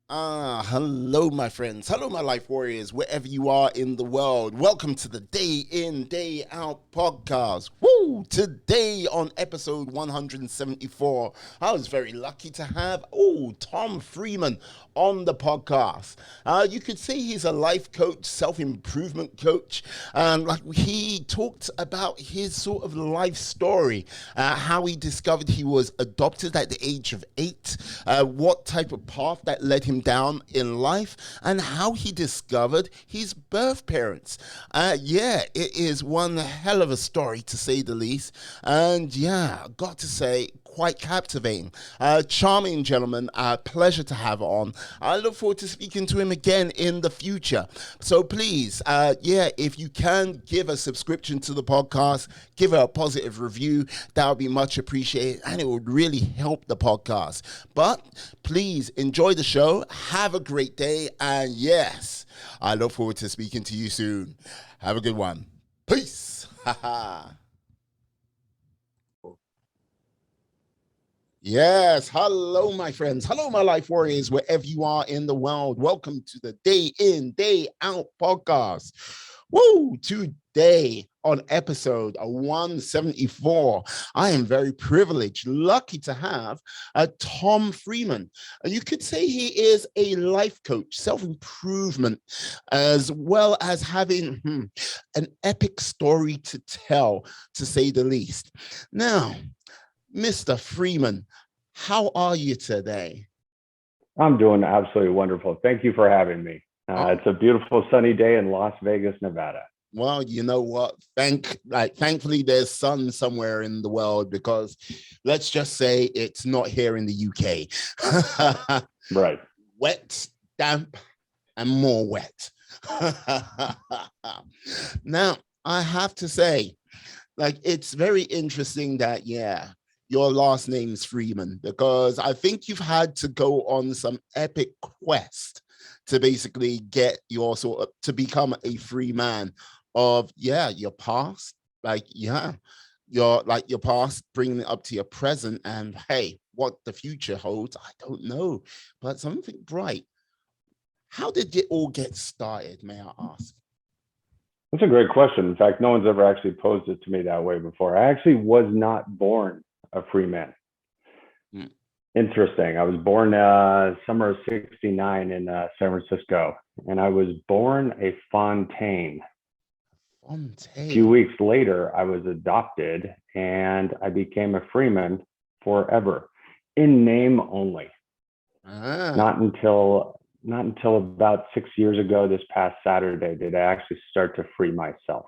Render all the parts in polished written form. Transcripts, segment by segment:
Hello, my friends. Hello, my life warriors, wherever you are in the world. Welcome to the Day In, Day Out podcast. Woo! Today on episode 174, I was very lucky to have, Tom Freeman on the podcast. You could say he's a life coach, self-improvement coach. Like he talked about his sort of life story, how he discovered he was adopted at the age of 8, what type of path that led him down in life, and how he discovered his birth parents. Yeah, it is one hell of a story to say the least. And yeah, got to say, quite captivating. Charming gentleman, pleasure to have on. I look forward to speaking to him again in the future. So please, if you can give a subscription to the podcast, give it a positive review, that would be much appreciated and it would really help the podcast. But please enjoy the show, have a great day, and yes, I look forward to speaking to you soon. Have a good one. Peace. Yes. Hello, my friends. Hello, my life warriors, wherever you are in the world. Welcome to the Day In, Day Out podcast. Woo! Today on episode 174, I am very privileged, lucky to have Tom Freeman. You could say he is a life coach, self-improvement, as well as having an epic story to tell, to say the least. Now, Mr. Freeman, how are you today? I'm doing absolutely wonderful. Thank you for having me. Oh, It's a beautiful sunny day in Las Vegas, Nevada. well, you know what? Thankfully, there's sun somewhere in the world because let's just say it's not here in the UK. Right. Wet, damp, and more wet. Now, I have to say, like, it's very interesting that, yeah, your last name's Freeman, because I think you've had to go on some epic quest to basically get your sort of to become a free man of, yeah, your past, like, yeah, your past, bringing it up to your present, and hey, what the future holds, I don't know, but something bright. How did it all get started, may I ask? That's a great question. In fact, no one's ever actually posed it to me that way before. I actually was not born a free man. Hmm. Interesting. I was born summer of 69 in San Francisco, and I was born a Fontaine. A few Fontaine. weeks later, I was adopted and I became a Freeman forever, in name only. Ah. Not until about 6 years ago, this past Saturday, did I actually start to free myself.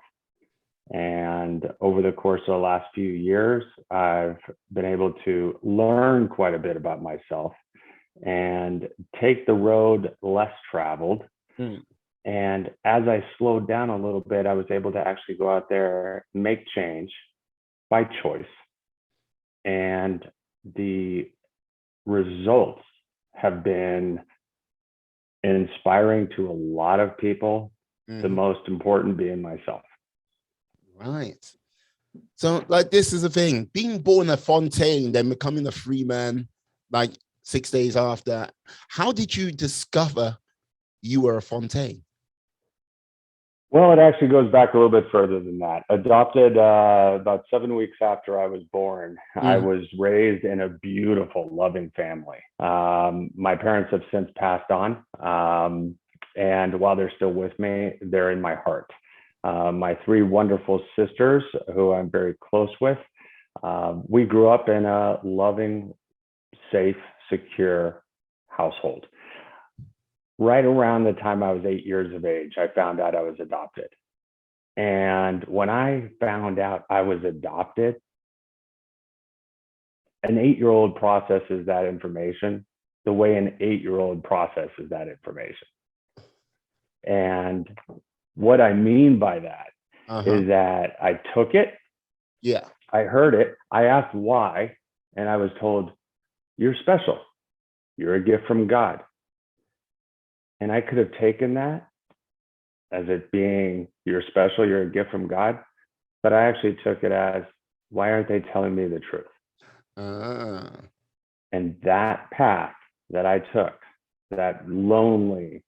And over the course of the last few years, I've been able to learn quite a bit about myself and take the road less traveled. Hmm. And as I slowed down a little bit, I was able to actually go out there, make change by choice. And the results have been inspiring to a lot of people, the Mhm. most important being myself. Right. So, like, this is the thing: being born a Fontaine, then becoming a free man, like 6 days after. How did you discover you were a Fontaine? Well, it actually goes back a little bit further than that. Adopted about 7 weeks after I was born. I Mm. was raised in a beautiful, loving family. My parents have since passed on. And while they're still with me, they're in my heart. My three wonderful sisters, who I'm very close with, we grew up in a loving, safe, secure household. Right around the time I was 8 years of age, I found out I was adopted. And when I found out I was adopted, an 8-year-old processes that information the way an 8-year-old processes that information. And what I mean by that Uh-huh. is that I took it, Yeah. I heard it, I asked why, and I was told, "You're special. You're a gift from God." And I could have taken that as it being, "You're special, you're a gift from God." But I actually took it as, "Why aren't they telling me the truth?" Ah. And that path that I took that lonely,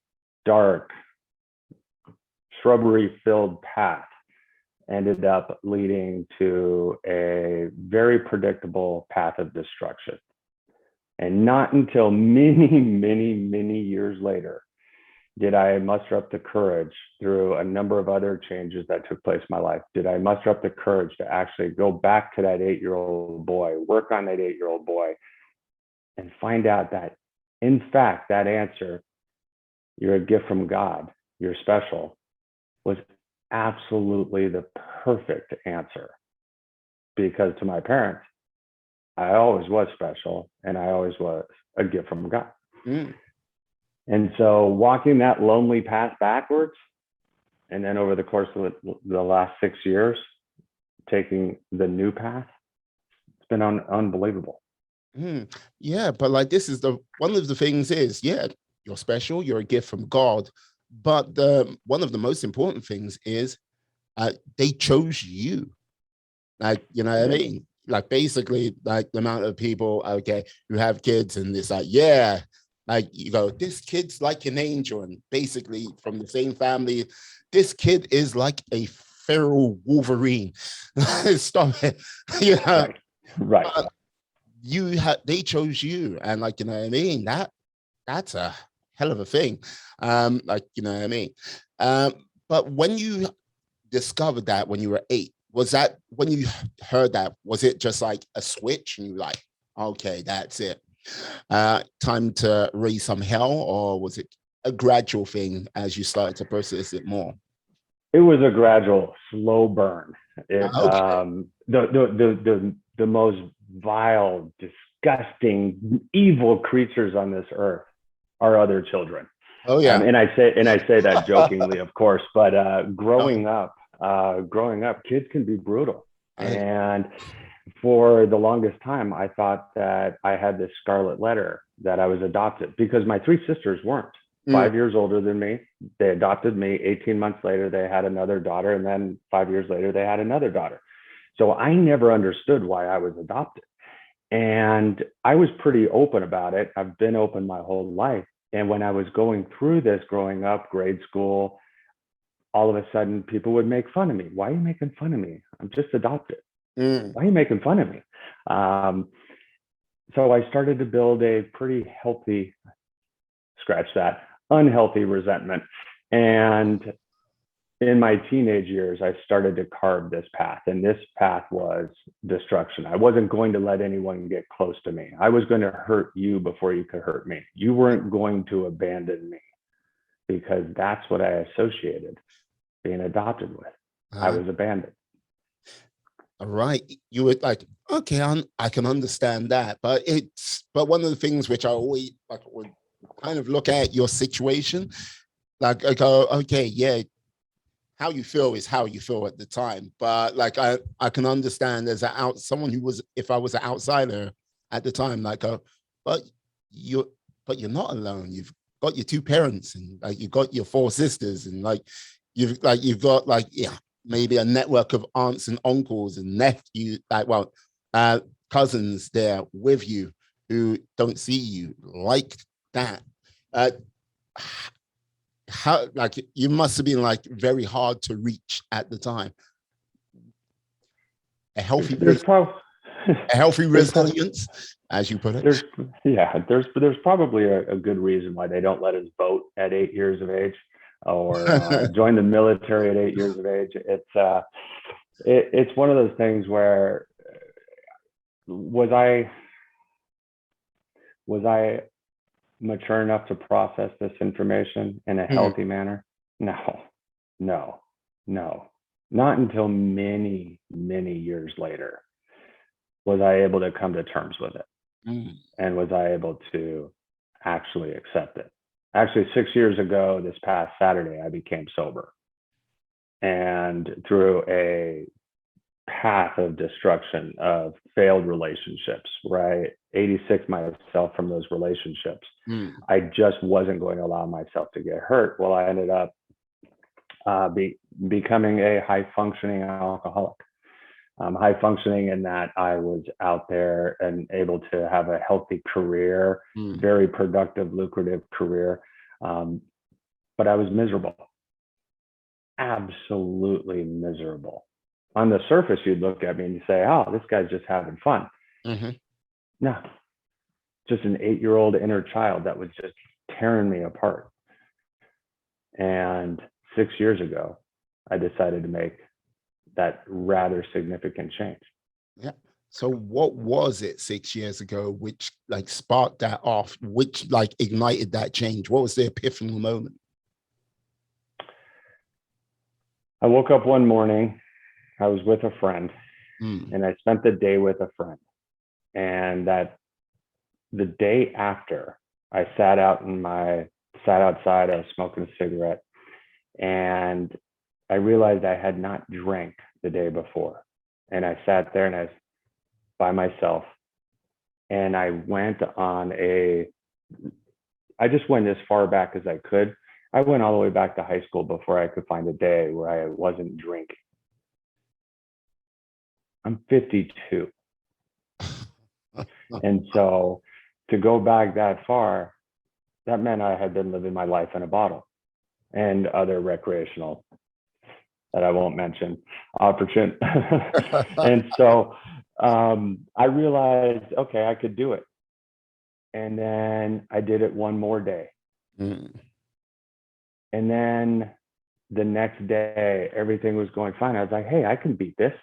dark, shrubbery-filled path ended up leading to a very predictable path of destruction. And not until many, many, many years later did I muster up the courage, through a number of other changes that took place in my life, did I muster up the courage to actually go back to that 8-year-old boy, work on that 8-year-old boy, and find out that, in fact, that answer, you're a gift from God, you're special, was absolutely the perfect answer. Because to my parents, I always was special, and I always was a gift from God. Mm. And so walking that lonely path backwards, and then over the course of the last 6 years, taking the new path, it's been unbelievable. Mm. Yeah, but like this is one of the things is, yeah, you're special, you're a gift from God, but one of the most important things is they chose you. Like, you know what I mean? Like basically, like the amount of people, okay, who have kids and it's like, yeah, like you go, this kid's like an angel, and basically from the same family, this kid is like a feral Wolverine. Stop it. Yeah. Right. They chose you, and like, you know what I mean? That's a hell of a thing. Like, you know what I mean? But when you discovered that when you were 8, was that when you heard that, was it just like a switch and you were like, okay, that's it, time to raise some hell? Or was it a gradual thing as you started to process it more? It was a gradual, slow burn. Okay. The most vile, disgusting, evil creatures on this earth are other children. Oh yeah. And I say that jokingly, of course, but growing up, kids can be brutal. And for the longest time, I thought that I had this scarlet letter, that I was adopted, because my 3 sisters weren't. 5 years older than me. They adopted me. 18 months later, they had another daughter. And then 5 years later, they had another daughter. So I never understood why I was adopted. And I was pretty open about it. I've been open my whole life. And when I was going through this, growing up, grade school, all of a sudden people would make fun of me. Why are you making fun of me? I'm just adopted. Why are you making fun of me? So I started to build a pretty healthy, scratch that, unhealthy resentment. And in my teenage years, I started to carve this path, and this path was destruction. I wasn't going to let anyone get close to me. I was going to hurt you before you could hurt me. You weren't going to abandon me, because that's what I associated being adopted with. I was abandoned. All right. You were like, okay, I can understand that. But one of the things which I always like would kind of look at your situation, like I go, okay, yeah, how you feel is how you feel at the time. But like I can understand as someone who was, if I was an outsider at the time, like but you're not alone. You've got your 2 parents, and like you've got your 4 sisters, and like you've got like, yeah, maybe a network of aunts and uncles and nephews, like, well, cousins there with you who don't see you like that. How, like, you must have been like very hard to reach at the time. A healthy resilience, as you put it. There's probably a good reason why they don't let us vote at 8 years of age, or join the military at 8 years of age. It's one of those things where, was I mature enough to process this information in a healthy manner? No. Not until many, many years later was I able to come to terms with it, and was I able to actually accept it. Actually, 6 years ago, this past Saturday, I became sober. And through a path of destruction, of failed relationships, right? 86 myself from those relationships. I just wasn't going to allow myself to get hurt. Well, I ended up becoming a high functioning alcoholic. high functioning in that I was out there and able to have a healthy career, very productive, lucrative career. But I was miserable, absolutely miserable. On the surface, you'd look at me and you say, oh, this guy's just having fun. No, just an 8-year-old inner child that was just tearing me apart. And 6 years ago, I decided to make that rather significant change. Yeah. So what was it 6 years ago which like sparked that off, which like ignited that change? What was the epiphany moment? I woke up one morning, I was with a friend, and I spent the day with a friend. And that the day after, I sat outside, I was smoking a cigarette, and I realized I had not drank the day before. And I sat there and I was by myself, and I just went as far back as I could. I went all the way back to high school before I could find a day where I wasn't drinking. I'm 52. And so to go back that far, that meant I had been living my life in a bottle and other recreational that I won't mention opportune. And so I realized, okay, I could do it. And then I did it one more day. And then the next day, everything was going fine. I was like, hey, I can beat this.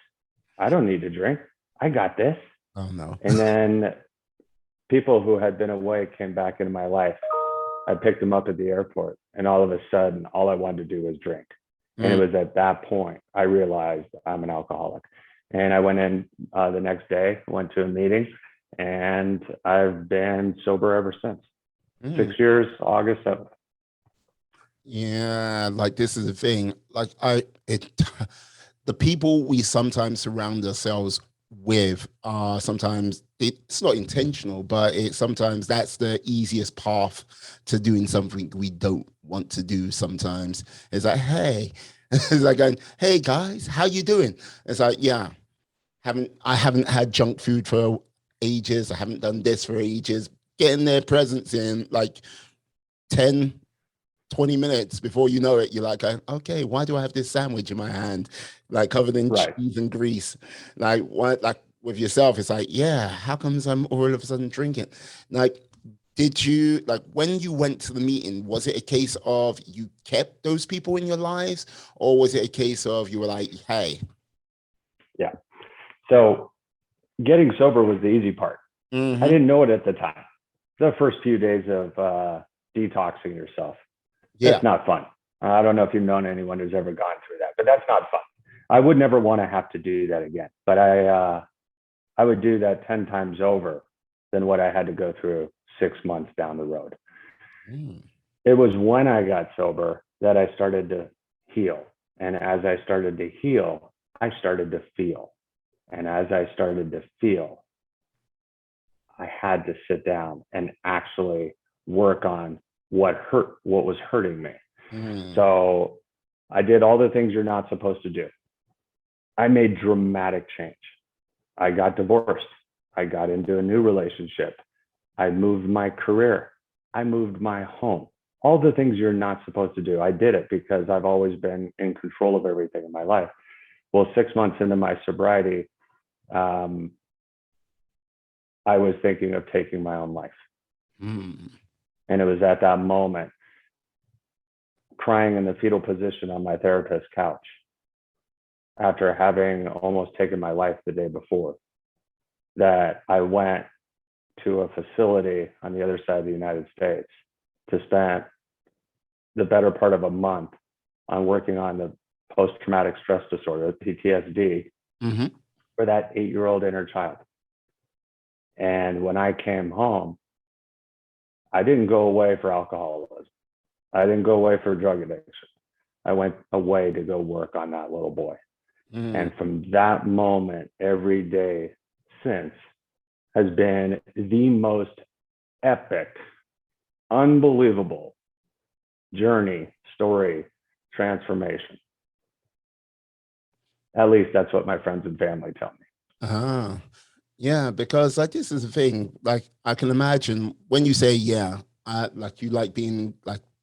I don't need to drink. I got this. Oh, no. And then people who had been away came back into my life. I picked them up at the airport, and all of a sudden, all I wanted to do was drink. And it was at that point I realized I'm an alcoholic. And I went in the next day, went to a meeting, and I've been sober ever since. 6 years, August 7th. Yeah, like this is the thing. Like the people we sometimes surround ourselves with are sometimes it's not intentional, but sometimes that's the easiest path to doing something we don't want to do. Sometimes it's like, hey, it's like going, hey guys, how you doing? It's like, yeah, I haven't had junk food for ages. I haven't done this for ages. Getting their presents in like 10, 20 minutes before you know it, you're like, okay, why do I have this sandwich in my hand, like covered in cheese and grease? Like what? Like with yourself, it's like, yeah, how comes I'm all of a sudden drinking? Like, did you like when you went to the meeting? Was it a case of you kept those people in your lives, or was it a case of you were like, hey? Yeah. So getting sober was the easy part. I didn't know it at the time. The first few days of detoxing yourself. That's not fun. I don't know if you've known anyone who's ever gone through that, but that's not fun. I would never want to have to do that again. But I would do that 10 times over than what I had to go through 6 months down the road. It was when I got sober that I started to heal. And as I started to heal, I started to feel. And as I started to feel, I had to sit down and actually work on what was hurting me. So I did all the things you're not supposed to do. I made dramatic change. I got divorced. I got into a new relationship. I moved my career. I moved my home. All the things you're not supposed to do. I did it because I've always been in control of everything in my life. Well, 6 months into my sobriety, I was thinking of taking my own life. And it was at that moment, crying in the fetal position on my therapist's couch after having almost taken my life the day before, that I went to a facility on the other side of the United States to spend the better part of a month on working on the post-traumatic stress disorder, PTSD, for that 8-year-old inner child. And when I came home, I didn't go away for alcoholism. I didn't go away for drug addiction. I went away to go work on that little boy. And from that moment, every day since has been the most epic, unbelievable journey, story, transformation. At least that's what my friends and family tell me. Ah, yeah, because like this is the thing. Like I can imagine when you say, yeah, like you like being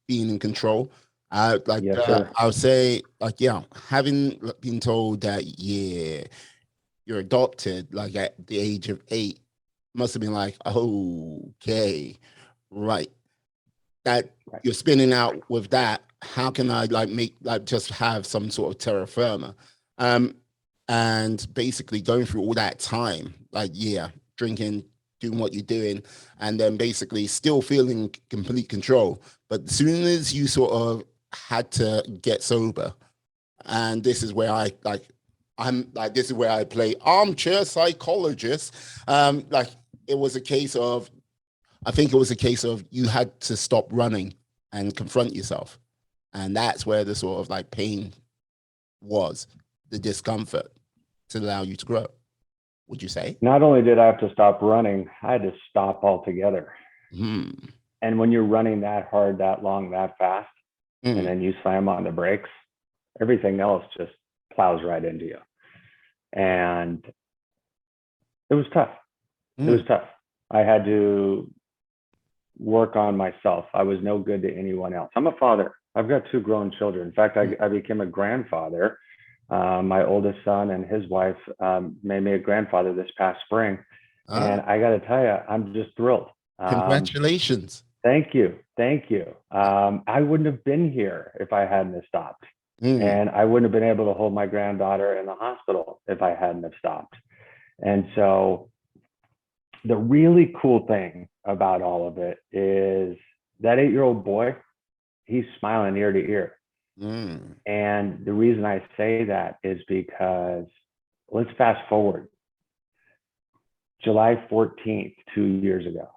in control. Yes, sir. I would say like, yeah, having been told that, yeah, you're adopted like at the age of 8 must have been like, okay, right. That Right. you're spinning out with that. How can I like make like just have some sort of terra firma? Um, and basically going through all that time, like yeah, drinking, doing what you're doing, and then basically still feeling complete control. But as soon as you sort of had to get sober, and this is where I'm like this is where I play armchair psychologist. Like it was a case of I think it was a case of you had to stop running and confront yourself. And that's where the sort of like pain was, the discomfort to allow you to grow, would you say? Not only did I have to stop running, I had to stop altogether. Hmm. And when you're running that hard, that long, that fast, and Mm. then you slam on the brakes, everything else just plows right into you. And it was tough. It was Mm. tough. I had to work on myself. I was no good to anyone else. I'm a father. I've got 2 grown children. In fact, I became a grandfather. My oldest son and his wife made me a grandfather this past spring. Ah, And I got to tell you, I'm just thrilled. congratulations. Thank you. Thank you. I wouldn't have been here if I hadn't have stopped. Mm. And I wouldn't have been able to hold my granddaughter in the hospital if I hadn't have stopped. And so the really cool thing about all of it is that 8-year-old boy, he's smiling ear to ear. Mm. And the reason I say that is because let's fast forward. July 14th, 2 years ago.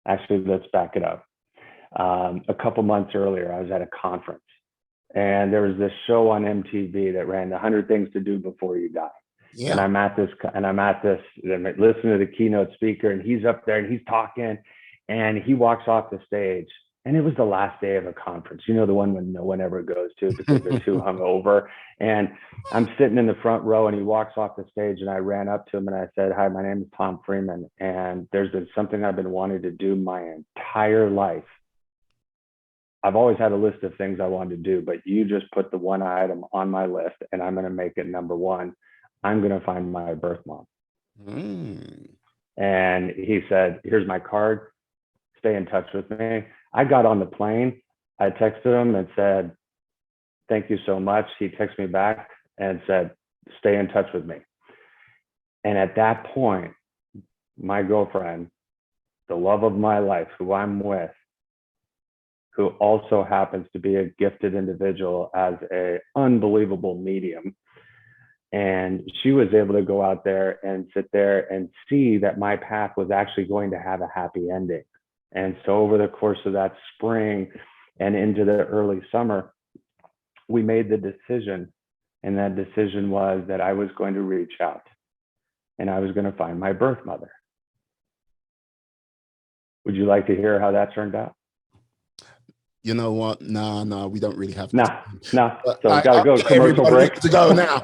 Actually, let's back it up. A couple months earlier, I was at a conference and there was this show on MTV that ran 100 Things to Do Before You Die. And Yeah. I'm listening to the keynote speaker, and he's up there and he's talking, and he walks off the stage. And it was the last day of a conference, you know, the one when no one ever goes to because they're too hungover. And I'm sitting in the front row, and he walks off the stage, and I ran up to him and I said, "Hi, my name is Tom Freeman, and there's been something I've been wanting to do my entire life. I've always had a list of things I wanted to do, but you just put the one item on my list, and I'm going to make it number one. I'm going to find my birth mom." Mm. And he said, "Here's my card. Stay in touch with me." I got on the plane. I texted him and said, "Thank you so much." He texted me back and said, "Stay in touch with me." And at that point, my girlfriend, the love of my life, who I'm with, who also happens to be a gifted individual as a unbelievable medium, and she was able to go out there and sit there and see that my path was actually going to have a happy ending. And so over the course of that spring and into the early summer, we made the decision. And that decision was that I was going to reach out and I was going to find my birth mother. Would you like to hear how that turned out? You know what? No, we don't really have. No, no. But So got to go commercial everybody break. needs to go now.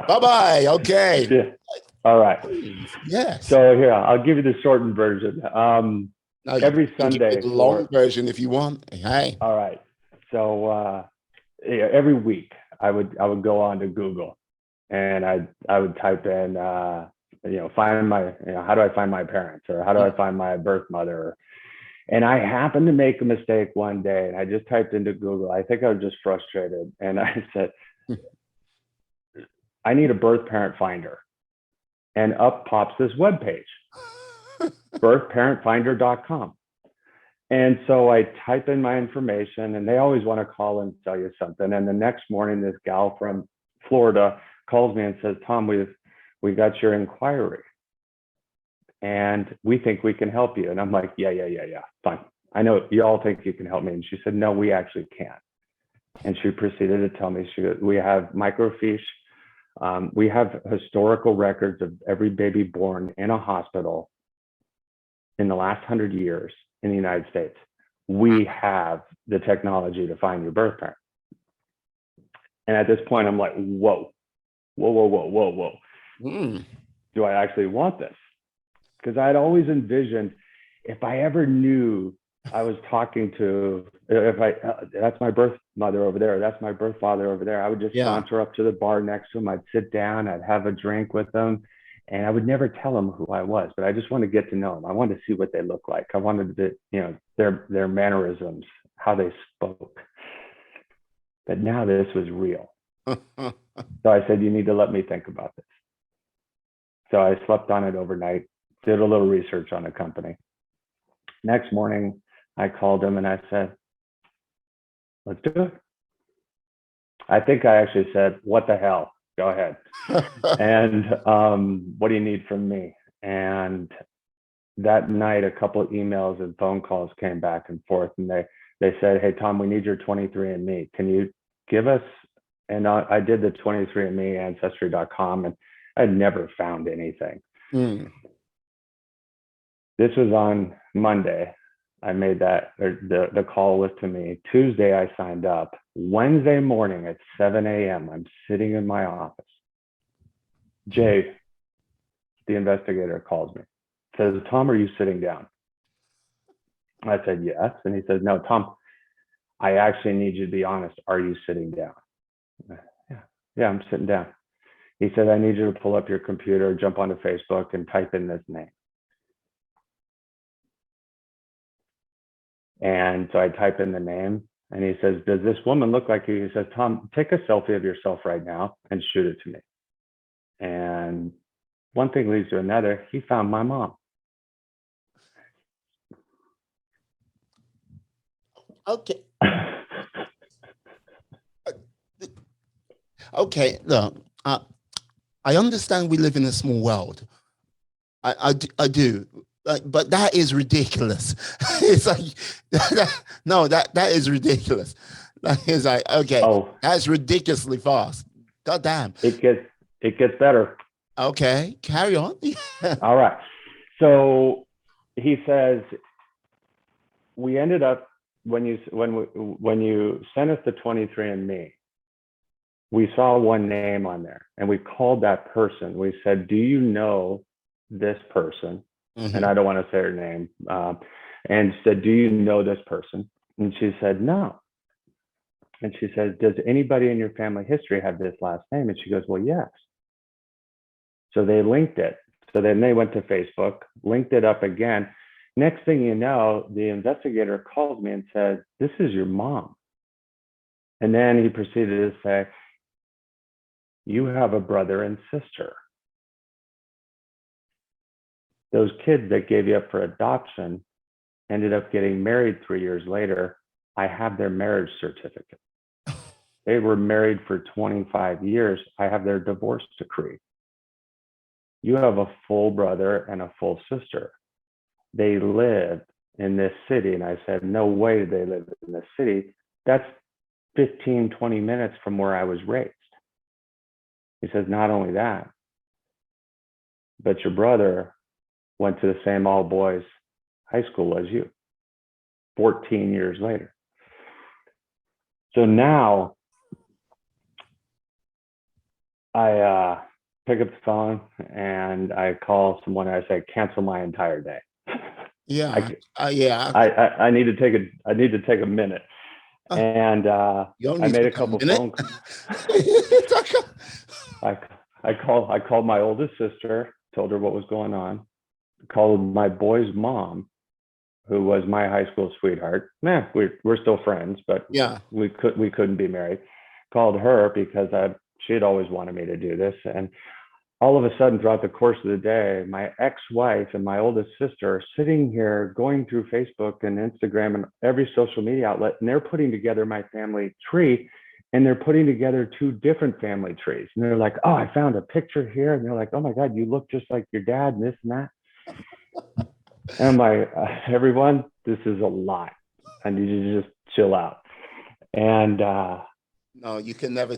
Bye bye. Okay. Yeah. All right. Yes. So here, I'll give you the shortened version. No, you Every can give me Sunday the long for, version if you want. Hey. all right. So every week I would go on to Google and I would type in find my how do I find my parents, or how do I find my birth mother. And I happened to make a mistake one day, and I just typed into Google. I think I was just frustrated, and I said, "I need a birth parent finder," and up pops this webpage, birthparentfinder.com. And so I type in my information, and they always want to call and tell you something. And the next morning, this gal from Florida calls me and says, "Tom, we got your inquiry, and we think we can help you." And I'm like, yeah, fine. I know you all think you can help me. And she said, "No, we actually can't." And she proceeded to tell me, she goes, "We have microfiche. We have historical records of every baby born in a hospital in the last 100 years in the United States. We have the technology to find your birth parent." And at this point, I'm like, whoa. Mm. Do I actually want this? Because I'd always envisioned if I ever knew I was talking to, that's my birth mother over there, that's my birth father over there, I would just saunter up to the bar next to him. I'd sit down, I'd have a drink with them, and I would never tell them who I was, but I just wanted to get to know them. I wanted to see what they look like. I wanted to, their mannerisms, how they spoke. But now this was real. So I said, you need to let me think about this. So I slept on it overnight, did a little research on the company. Next morning, I called him and I said, let's do it. I think I actually said, what the hell? Go ahead. And what do you need from me? And that night, a couple of emails and phone calls came back and forth. And they said, hey, Tom, we need your 23andMe. Can you give us? And I did the 23andMe ancestry.com, and I'd never found anything. Mm. This was on Monday. I made that, the call was to me. Tuesday, I signed up. Wednesday morning at 7 a.m., I'm sitting in my office. Jay, the investigator, calls me. Says, Tom, are you sitting down? I said, yes. And he says, no, Tom, I actually need you to be honest. Are you sitting down? Yeah, I'm sitting down. He said, I need you to pull up your computer, jump onto Facebook, and type in this name. And so I type in the name, and he says, does this woman look like you? He says, Tom, take a selfie of yourself right now and shoot it to me. And one thing leads to another. He found my mom. Okay. Okay, look, I understand we live in a small world. I do. But that is ridiculous. It's like, that is ridiculous. That is like, okay, that's ridiculously fast. God damn. It gets better. Okay, carry on. All right. So he says, we ended up, when you sent us the 23andMe, we saw one name on there, and we called that person. We said, do you know this person? Mm-hmm. And I don't want to say her name. And said, do you know this person? And she said, no. And she says, does anybody in your family history have this last name? And she goes, well, yes. So they linked it. So then they went to Facebook, linked it up again. Next thing you know, the investigator calls me and says, this is your mom. And then he proceeded to say, you have a brother and sister. Those kids that gave you up for adoption ended up getting married 3 years later. I have their marriage certificate. They were married for 25 years. I have their divorce decree. You have a full brother and a full sister. They live in this city. And I said, no way they live in this city. That's 15, 20 minutes from where I was raised. He says, not only that, but your brother went to the same all boys high school as you 14 years later. So now I pick up the phone and I call someone and I say, cancel my entire day. Yeah. I need to take a minute. And I made a couple phone calls. I called my oldest sister, told her what was going on. Called my boy's mom, who was my high school sweetheart. We're still friends, but yeah, we couldn't be married. Called her because she had always wanted me to do this. And all of a sudden, throughout the course of the day, my ex-wife and my oldest sister are sitting here going through Facebook and Instagram and every social media outlet, and they're putting together my family tree, and they're putting together two different family trees. And they're like, oh, I found a picture here. And they're like, oh my God, you look just like your dad and this and that. And I'm like, everyone, this is a lot. I need you to just chill out. And no, you can never,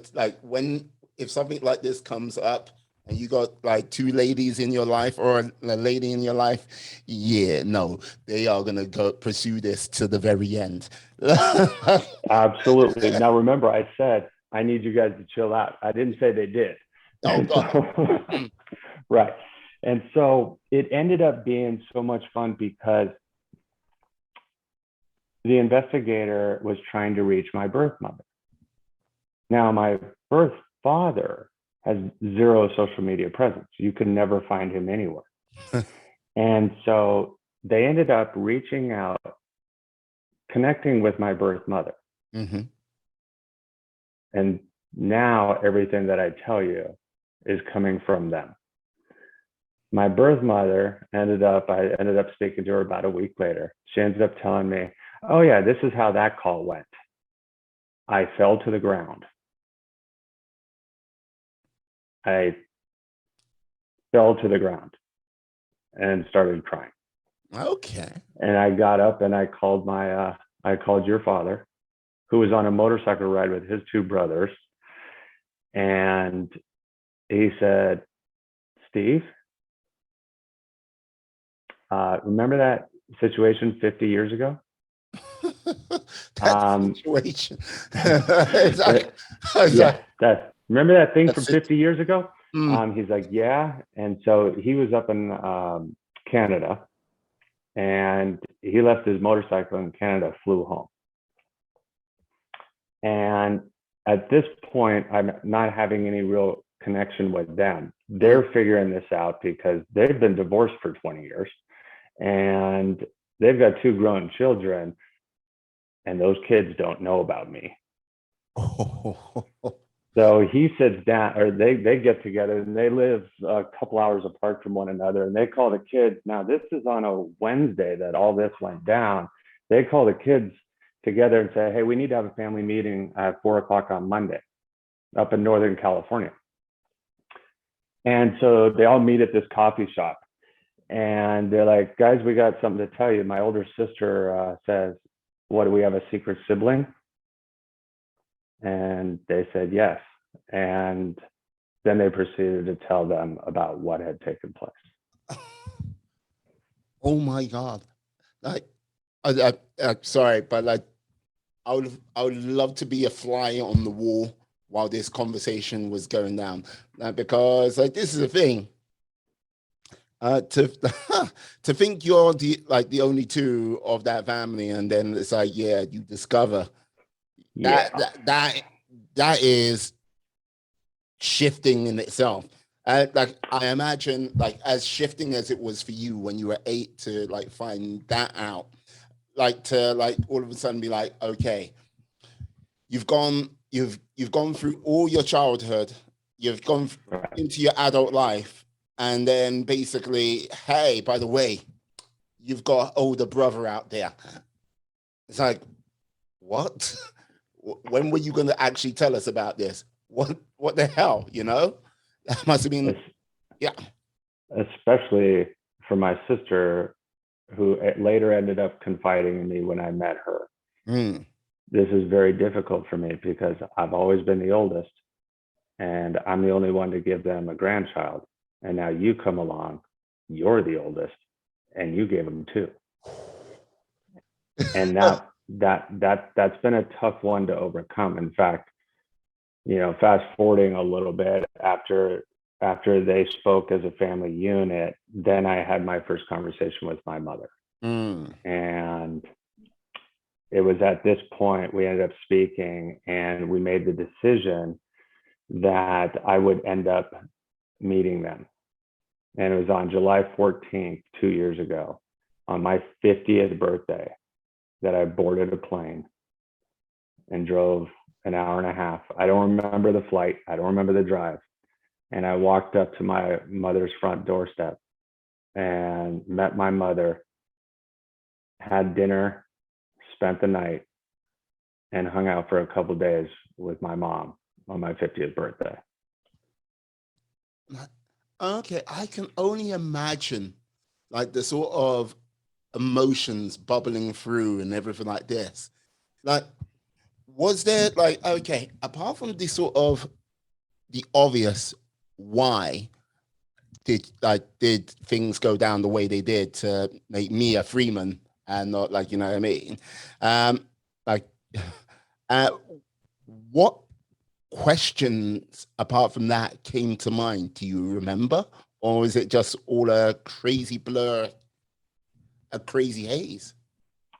if something like this comes up and you got like two ladies in your life or a lady in your life, yeah, no, they are going to go pursue this to the very end. Absolutely. Now, remember, I said, I need you guys to chill out. I didn't say they did. Oh, And so, right. And so it ended up being so much fun because the investigator was trying to reach my birth mother. Now, my birth father has zero social media presence. You could never find him anywhere. And so they ended up reaching out, connecting with my birth mother. Mm-hmm. And now everything that I tell you is coming from them. My birth mother I ended up speaking to her about a week later. She ended up telling me, oh yeah, this is how that call went. I fell to the ground. I fell to the ground and started crying. Okay. And I got up and I called your father, who was on a motorcycle ride with his two brothers. And he said, Steve, remember that situation 50 years ago? That situation. Remember that thing from 50 years ago? Mm. He's like, yeah. And so he was up in Canada, and he left his motorcycle in Canada, flew home. And at this point, I'm not having any real connection with them. They're figuring this out because they've been divorced for 20 years and they've got two grown children, and those kids don't know about me. So he sits down, or they get together, and they live a couple hours apart from one another, and they call the kids. Now, this is on a Wednesday that all this went down. They call the kids together and say, hey, we need to have a family meeting at 4:00 on Monday up in Northern California. And so they all meet at this coffee shop, and they're like, guys, we got something to tell you. My older sister says, what, do we have a secret sibling? And they said yes. And then they proceeded to tell them about what had taken place. Oh my God. I sorry, but like, I would love to be a fly on the wall while this conversation was going down, because like, this is the thing. To to think you're the only two of that family, and then it's like, yeah, you discover that is shifting in itself. Like, I imagine, like, as shifting as it was for you when you were 8 to like find that out, like, to like all of a sudden be like, okay, you've gone through all your childhood, you've gone into your adult life, and then basically, hey, by the way, you've got an older brother out there. It's like, what? When were you going to actually tell us about this? What the hell, you know? That must have been, yeah. Especially for my sister, who later ended up confiding in me when I met her. This is very difficult for me because I've always been the oldest, and I'm the only one to give them a grandchild. And now you come along, you're the oldest, and you gave them two. And that's been a tough one to overcome. In fact, fast forwarding a little bit, after they spoke as a family unit, then I had my first conversation with my mother. And it was at this point we ended up speaking, and we made the decision that I would end up meeting them. And it was on July 14th, 2 years ago, on my 50th birthday, that I boarded a plane and drove an hour and a half. I don't remember the flight. I don't remember the drive. And I walked up to my mother's front doorstep and met my mother, had dinner, spent the night, and hung out for a couple of days with my mom on my 50th birthday. Okay, I can only imagine like the sort of emotions bubbling through and everything like this. Like, was there like, okay, apart from the sort of the obvious why did things go down the way they did to make me a Freeman and not, like, you know what I mean? Like, what questions apart from that came to mind? Do you remember? Or is it just all a crazy blur, a crazy haze?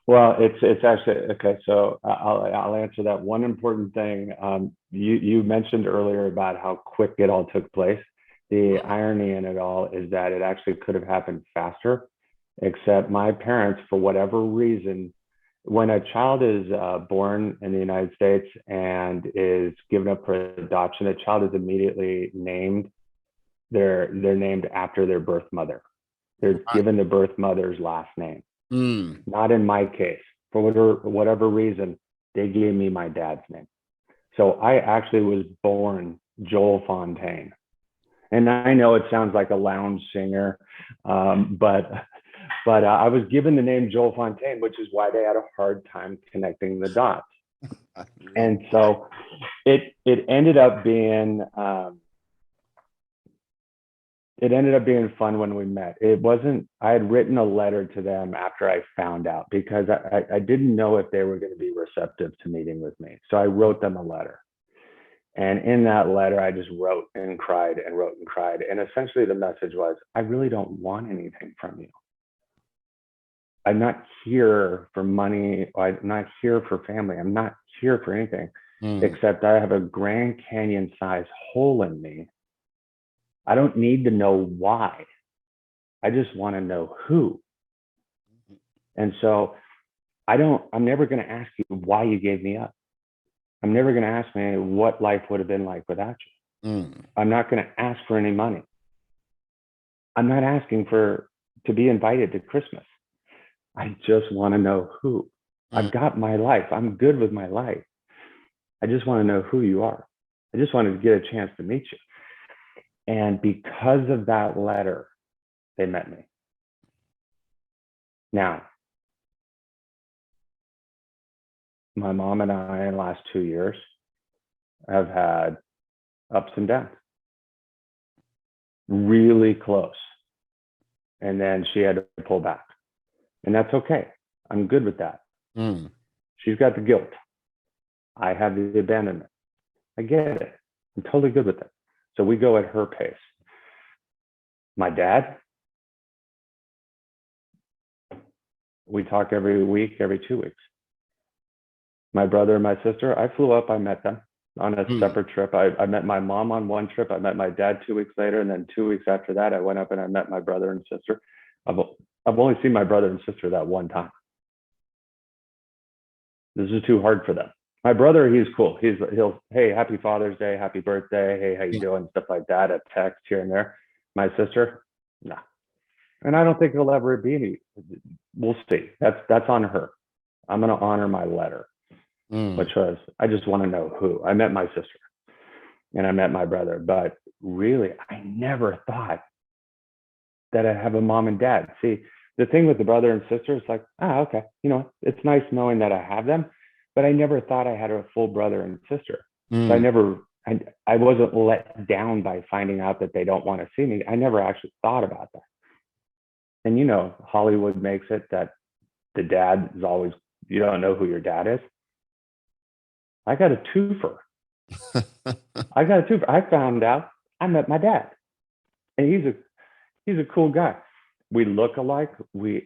Well, it's actually okay. So I'll answer that. One important thing, you mentioned earlier about how quick it all took place. The irony in it all is that it actually could have happened faster, except my parents, for whatever reason, when a child is born in the United States and is given up for adoption, a child is immediately named. They're named after their birth mother. They're given the birth mother's last name. Mm. Not in my case. For whatever reason, they gave me my dad's name. So I actually was born Joel Fontaine. And I know it sounds like a lounge singer, but I was given the name Joel Fontaine, which is why they had a hard time connecting the dots. And so it ended up being fun when we met. It wasn't, I had written a letter to them after I found out because I didn't know if they were going to be receptive to meeting with me. So I wrote them a letter. And in that letter, I just wrote and cried and wrote and cried. And essentially the message was, I really don't want anything from you. I'm not here for money. I'm not here for family. I'm not here for anything, except I have a Grand Canyon size hole in me. I don't need to know why. I just want to know who. And so I'm never going to ask you why you gave me up. I'm never going to ask me what life would have been like without you. I'm not going to ask for any money. I'm not asking to be invited to Christmas. I just want to know who. I've got my life. I'm good with my life. I just want to know who you are. I just wanted to get a chance to meet you. And because of that letter, they met me. Now, my mom and I, in the last 2 years, have had ups and downs. Really close. And then she had to pull back. And that's okay. I'm good with that. She's got the guilt. I have the abandonment. I get it. I'm totally good with it. So we go at her pace. My dad, we talk every week, every 2 weeks. My brother and my sister, I flew up, I met them on a separate trip. I met my mom on one trip. I met my dad 2 weeks later. And then 2 weeks after that, I went up and I met my brother and sister. I've only seen my brother and sister that one time. This is too hard for them. My brother, he's cool. He'll, hey, happy Father's Day, happy birthday, hey, how you doing? Stuff like that, a text here and there. My sister, nah. And I don't think he'll ever be any. We'll see. That's on her. I'm going to honor my letter, which was, I just want to know who. I met my sister and I met my brother, but really, I never thought that I have a mom and dad. See, the thing with the brother and sister is like, okay, it's nice knowing that I have them, but I never thought I had a full brother and sister. So I wasn't let down by finding out that they don't want to see me. I never actually thought about that. And Hollywood makes it that the dad is always, you don't know who your dad is. I got a twofer. I found out I met my dad, and he's a cool guy. We look alike.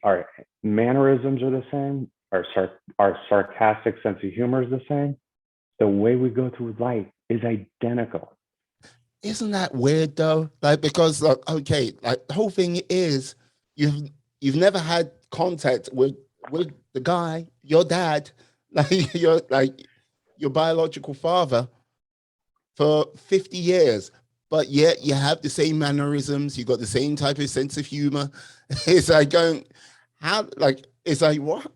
Our mannerisms are the same. Our sarcastic sense of humor is the same. The way we go through life is identical. Isn't that weird though? Like, because okay, like the whole thing is you've never had contact with the guy, your dad, like your biological father for 50 years. But yet you have the same mannerisms, you got the same type of sense of humor. It's like it's like what?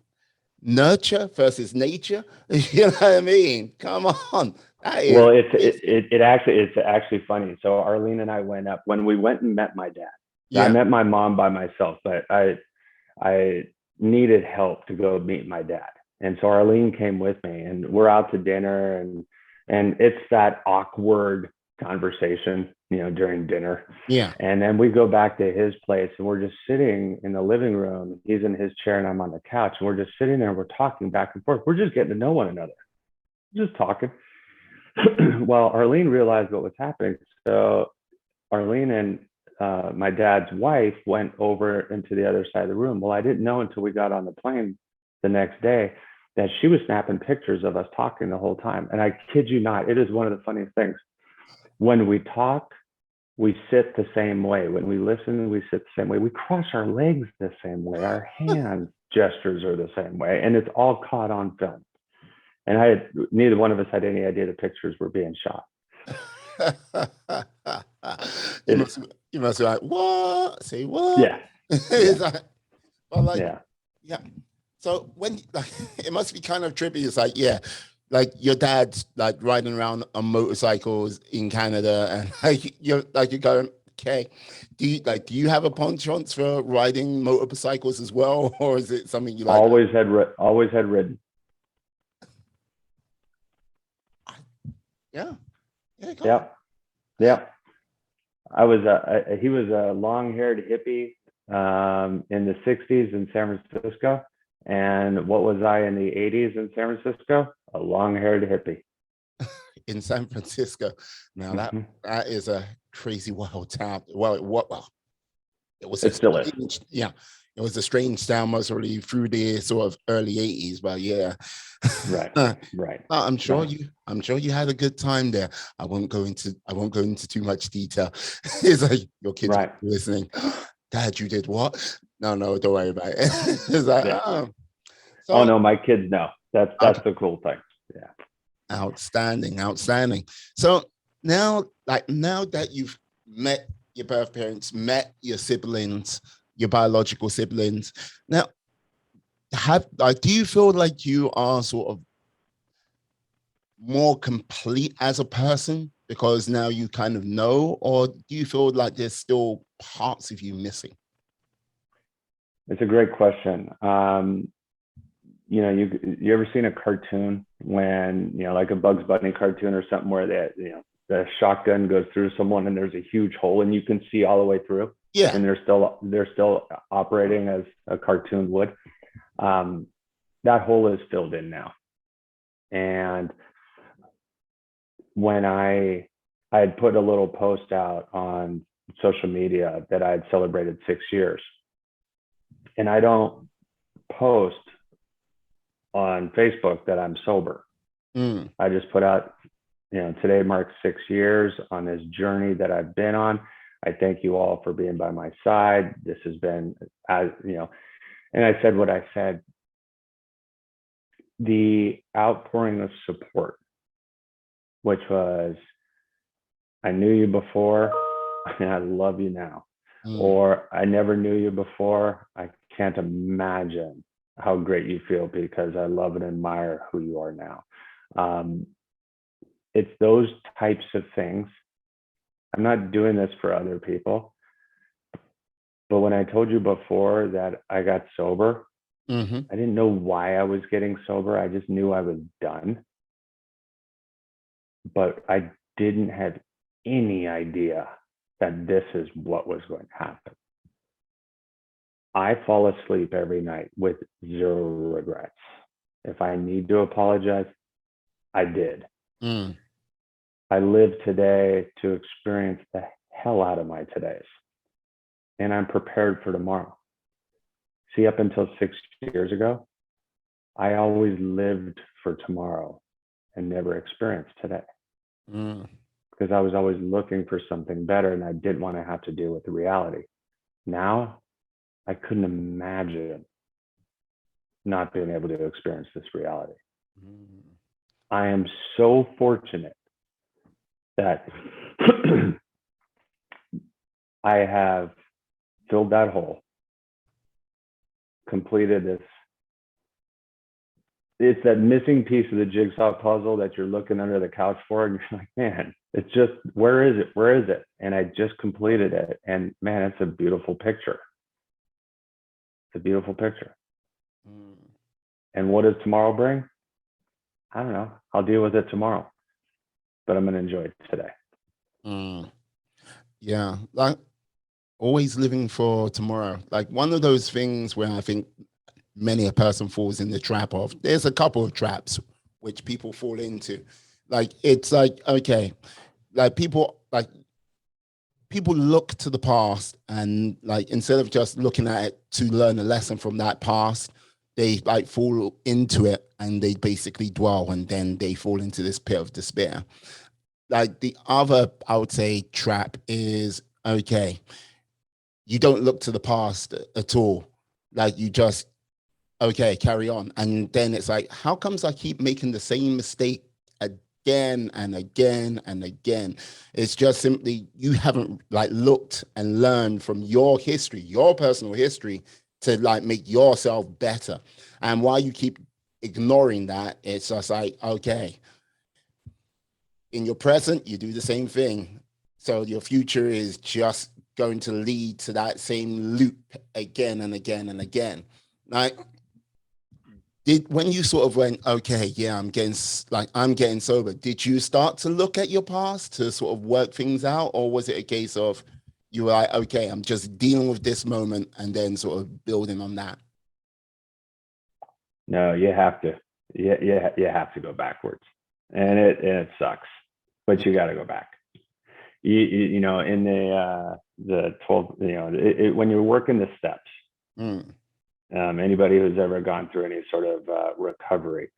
Nurture versus nature? You know what I mean? Come on. Well, it's actually funny. So Arlene and I went up when we went and met my dad. Yeah. I met my mom by myself, but I needed help to go meet my dad. And so Arlene came with me and we're out to dinner and it's that awkward conversation, during dinner. Yeah. And then we go back to his place and we're just sitting in the living room. He's in his chair and I'm on the couch and we're just sitting there and we're talking back and forth. We're just getting to know one another. Just talking. Well, Arlene realized what was happening. So Arlene and my dad's wife went over into the other side of the room. Well, I didn't know until we got on the plane the next day that she was snapping pictures of us talking the whole time. And I kid you not, it is one of the funniest things. When we talk, we sit the same way. When we listen, we sit the same way. We cross our legs the same way. Our hand gestures are the same way. And it's all caught on film. And neither one of us had any idea the pictures were being shot. you must be like, what? Say what? Yeah. It's like, well, like, Yeah. yeah. So when like, it must be kind of trippy. It's like, yeah, like your dad's like riding around on motorcycles in Canada, and you're going, okay. Do you have a penchant for riding motorcycles as well, or is it something you like? Always had ridden. Yeah. Yeah. He was a long-haired hippie in the 60s in San Francisco. And what was I in the 80s in San Francisco? A long-haired hippie. In San Francisco. Now that is a crazy wild town. Well, it was. It still is. Yeah. It was a strange town most really through the sort of early 80s, but yeah. Right. I'm sure you had a good time there. I won't go into too much detail. It's like your kids are listening. Dad, you did what? No, don't worry about it. It's like, oh no, my kids know. That's the cool thing. Yeah. Outstanding. So now that you've met your birth parents, met your siblings, your biological siblings, now do you feel like you are sort of more complete as a person because now you kind of know, or do you feel like there's still parts of you missing? It's a great question. You ever seen a cartoon when, like a Bugs Bunny cartoon or something where the shotgun goes through someone and there's a huge hole and you can see all the way through? Yeah. And they're still operating as a cartoon would. That hole is filled in now. And when I had put a little post out on social media that I had celebrated 6 years, and I don't post on Facebook that I'm sober. I just put out, today marks 6 years on this journey that I've been on. I thank you all for being by my side. This has been, and I said what I said. The outpouring of support, which was, I knew you before and I love you now. Or I never knew you before. I can't imagine how great you feel because I love and admire who you are now. It's those types of things. I'm not doing this for other people. But when I told you before that I got sober, I didn't know why I was getting sober. I just knew I was done. But I didn't have any idea that this is what was going to happen. I fall asleep every night with zero regrets. If I need to apologize, I did. I live today to experience the hell out of my todays. And I'm prepared for tomorrow. See, up until 6 years ago, I always lived for tomorrow and never experienced today. Because I was always looking for something better and I didn't want to have to deal with the reality. Now, I couldn't imagine not being able to experience this reality. I am so fortunate that I have filled that hole, completed this. It's that missing piece of the jigsaw puzzle that you're looking under the couch for, and you're like, man, it's just, where is it? Where is it? And I just completed it. And man, it's a beautiful picture. It's a beautiful picture. And what does tomorrow bring? I don't know. I'll deal with it tomorrow, but I'm going to enjoy it today. Yeah. Like always living for tomorrow. Like one of those things where I think many a person falls in the trap of. There's a couple of traps which people fall into. Like it's like, okay, like people look to the past, and like instead of just looking at it to learn a lesson from that past, they like fall into it and they basically dwell, and then they fall into this pit of despair. Like the other, I would say, trap is, okay, you don't look to the past at all. Like you just, okay, carry on. And then it's like, how comes I keep making the same mistake again and again and again? It's just simply you haven't like looked and learned from your history, your personal history, to like make yourself better. And while you keep ignoring that, it's just like, okay, in your present, you do the same thing. So your future is just going to lead to that same loop again and again and again. Like, did when you sort of went, okay, yeah, I'm getting sober, did you start to look at your past to sort of work things out, or was it a case of you were like, okay, I'm just dealing with this moment and then sort of building on that? No, you have to. You have to go backwards, and it sucks, but you got to go back. You know, in the 12, you know, when you're working the steps, Mm, anybody who's ever gone through any sort of recovery,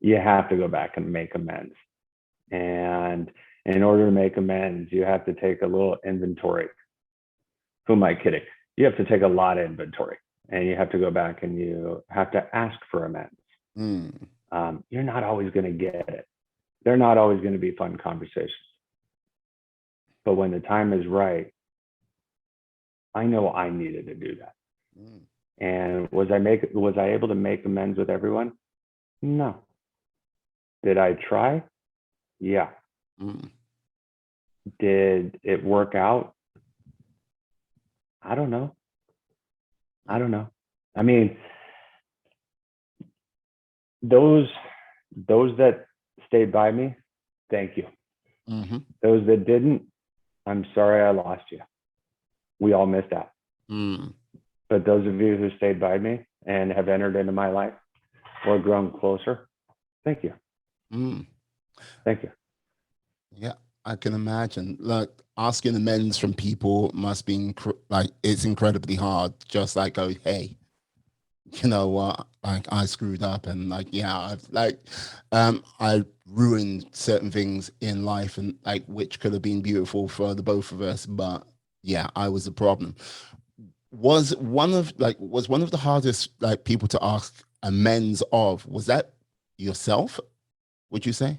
you have to go back and make amends. And in order to make amends, you have to take a little inventory. Who am I kidding? You have to take a lot of inventory, and you have to go back and you have to ask for amends. mm, You're not always going to get it. They're not always going to be fun conversations. But when the time is right, I know I needed to do that. mm, And was I able to make amends with everyone? No. Did I try? Yeah. mm. Did it work out? I don't know. I don't know. I mean, those that stayed by me, thank you. Mm-hmm. Those that didn't, I'm sorry I lost you. We all missed out. Mm. But those of you who stayed by me and have entered into my life or grown closer, thank you. Mm. Thank you. Yeah, I can imagine. Like asking amends from people must be like it's incredibly hard. Just like, oh, hey, you know what? Like I screwed up, and like, yeah, I ruined certain things in life, and like which could have been beautiful for the both of us, but yeah, I was the problem. Was one of the hardest like people to ask amends of? Was that yourself? Would you say?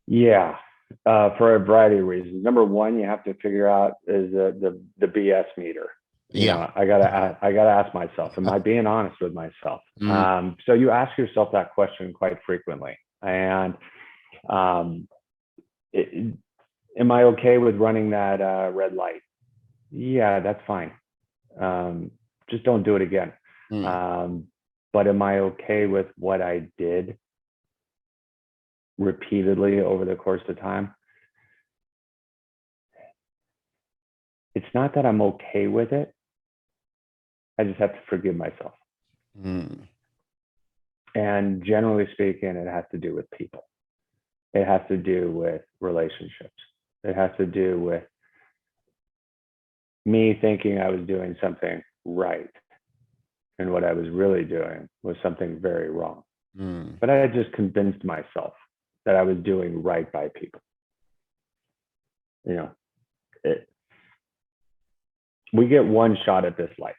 Yeah, for a variety of reasons. Number one, you have to figure out is the BS meter. You Yeah. know, I gotta ask myself, am I being honest with myself? Mm, So you ask yourself that question quite frequently. And um, it, am I okay with running that red light? Yeah, that's fine. Just don't do it again. mm, Um, but am I okay with what I did repeatedly over the course of time? It's not that I'm okay with it. I just have to forgive myself. mm, And generally speaking, it has to do with people. It has to do with relationships. It has to do with me thinking I was doing something right. And what I was really doing was something very wrong. mm. But I had just convinced myself that I was doing right by people. You know, it, we get one shot at this life.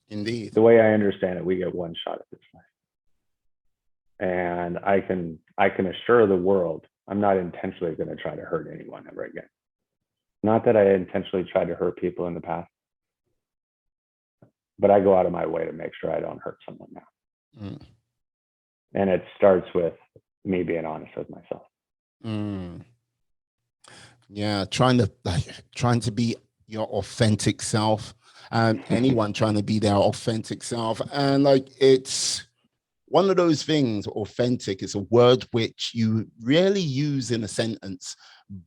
Indeed. The way I understand it, we get one shot at this life. And I can assure the world I'm not intentionally going to try to hurt anyone ever again. Not that I intentionally tried to hurt people in the past, but I go out of my way to make sure I don't hurt someone now. Mm, And it starts with me being honest with myself. mm. Yeah, trying to be your authentic self. Anyone trying to be their authentic self, and like it's one of those things. Authentic is a word which you rarely use in a sentence,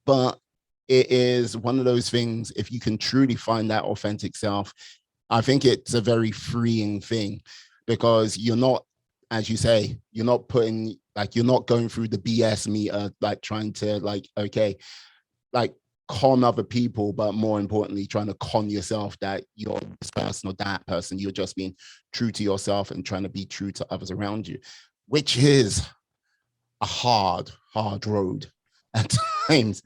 but it is one of those things. If you can truly find that authentic self, I think it's a very freeing thing because you're not, as you say, you're not putting Like you're not going through the BS meter, like trying to like, okay, like con other people, but more importantly, trying to con yourself that you're this person or that person. You're just being true to yourself and trying to be true to others around you, which is a hard road at times.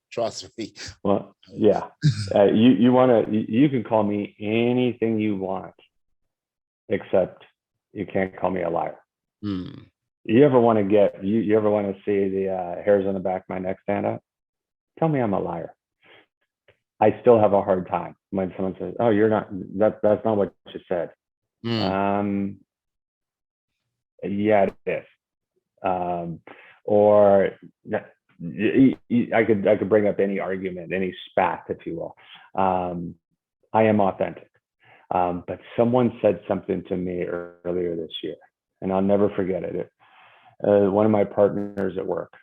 Trust me. Well, yeah. You can call me anything you want, except you can't call me a liar. Mm. You ever want to you ever want to see the hairs on the back of my neck stand up? Tell me I'm a liar. I still have a hard time when someone says, "Oh, you're not. That's not what you said." Mm. Yeah, it is. Or I could bring up any argument, any spat, if you will. I am authentic. But someone said something to me earlier this year, and I'll never forget it. One of my partners at work,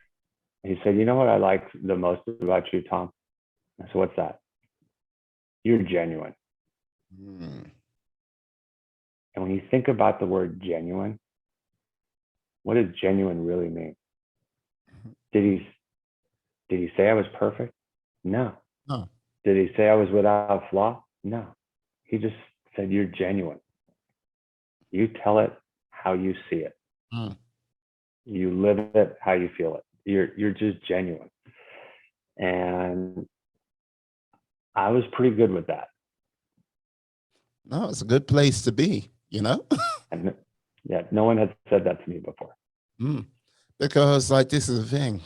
he said, "You know what I like the most about you, Tom?" I said, "What's that?" "You're genuine." Mm. And when you think about the word genuine, what does genuine really mean? Did he say I was perfect? No. Oh. Did he say I was without flaw? No. He just said, "You're genuine. You tell it how you see it. Mm. You live it how you feel it. You're just genuine." And I was pretty good with that. No, it's a good place to be, you know? And yeah, no one had said that to me before. Mm. Because like this is the thing.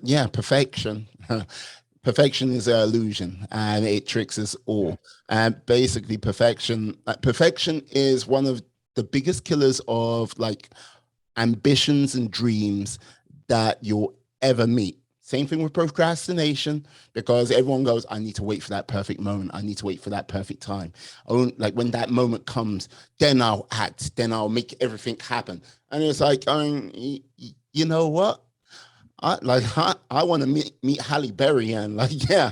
Yeah, perfection. Perfection is an illusion and it tricks us all. And basically perfection is one of the biggest killers of like ambitions and dreams that you'll ever meet. Same thing with procrastination, because everyone goes, I need to wait for that perfect moment. I need to wait for that perfect time. Oh, like when that moment comes, then I'll act, then I'll make everything happen. And it's like, you know what? I want to meet Halle Berry and like, yeah.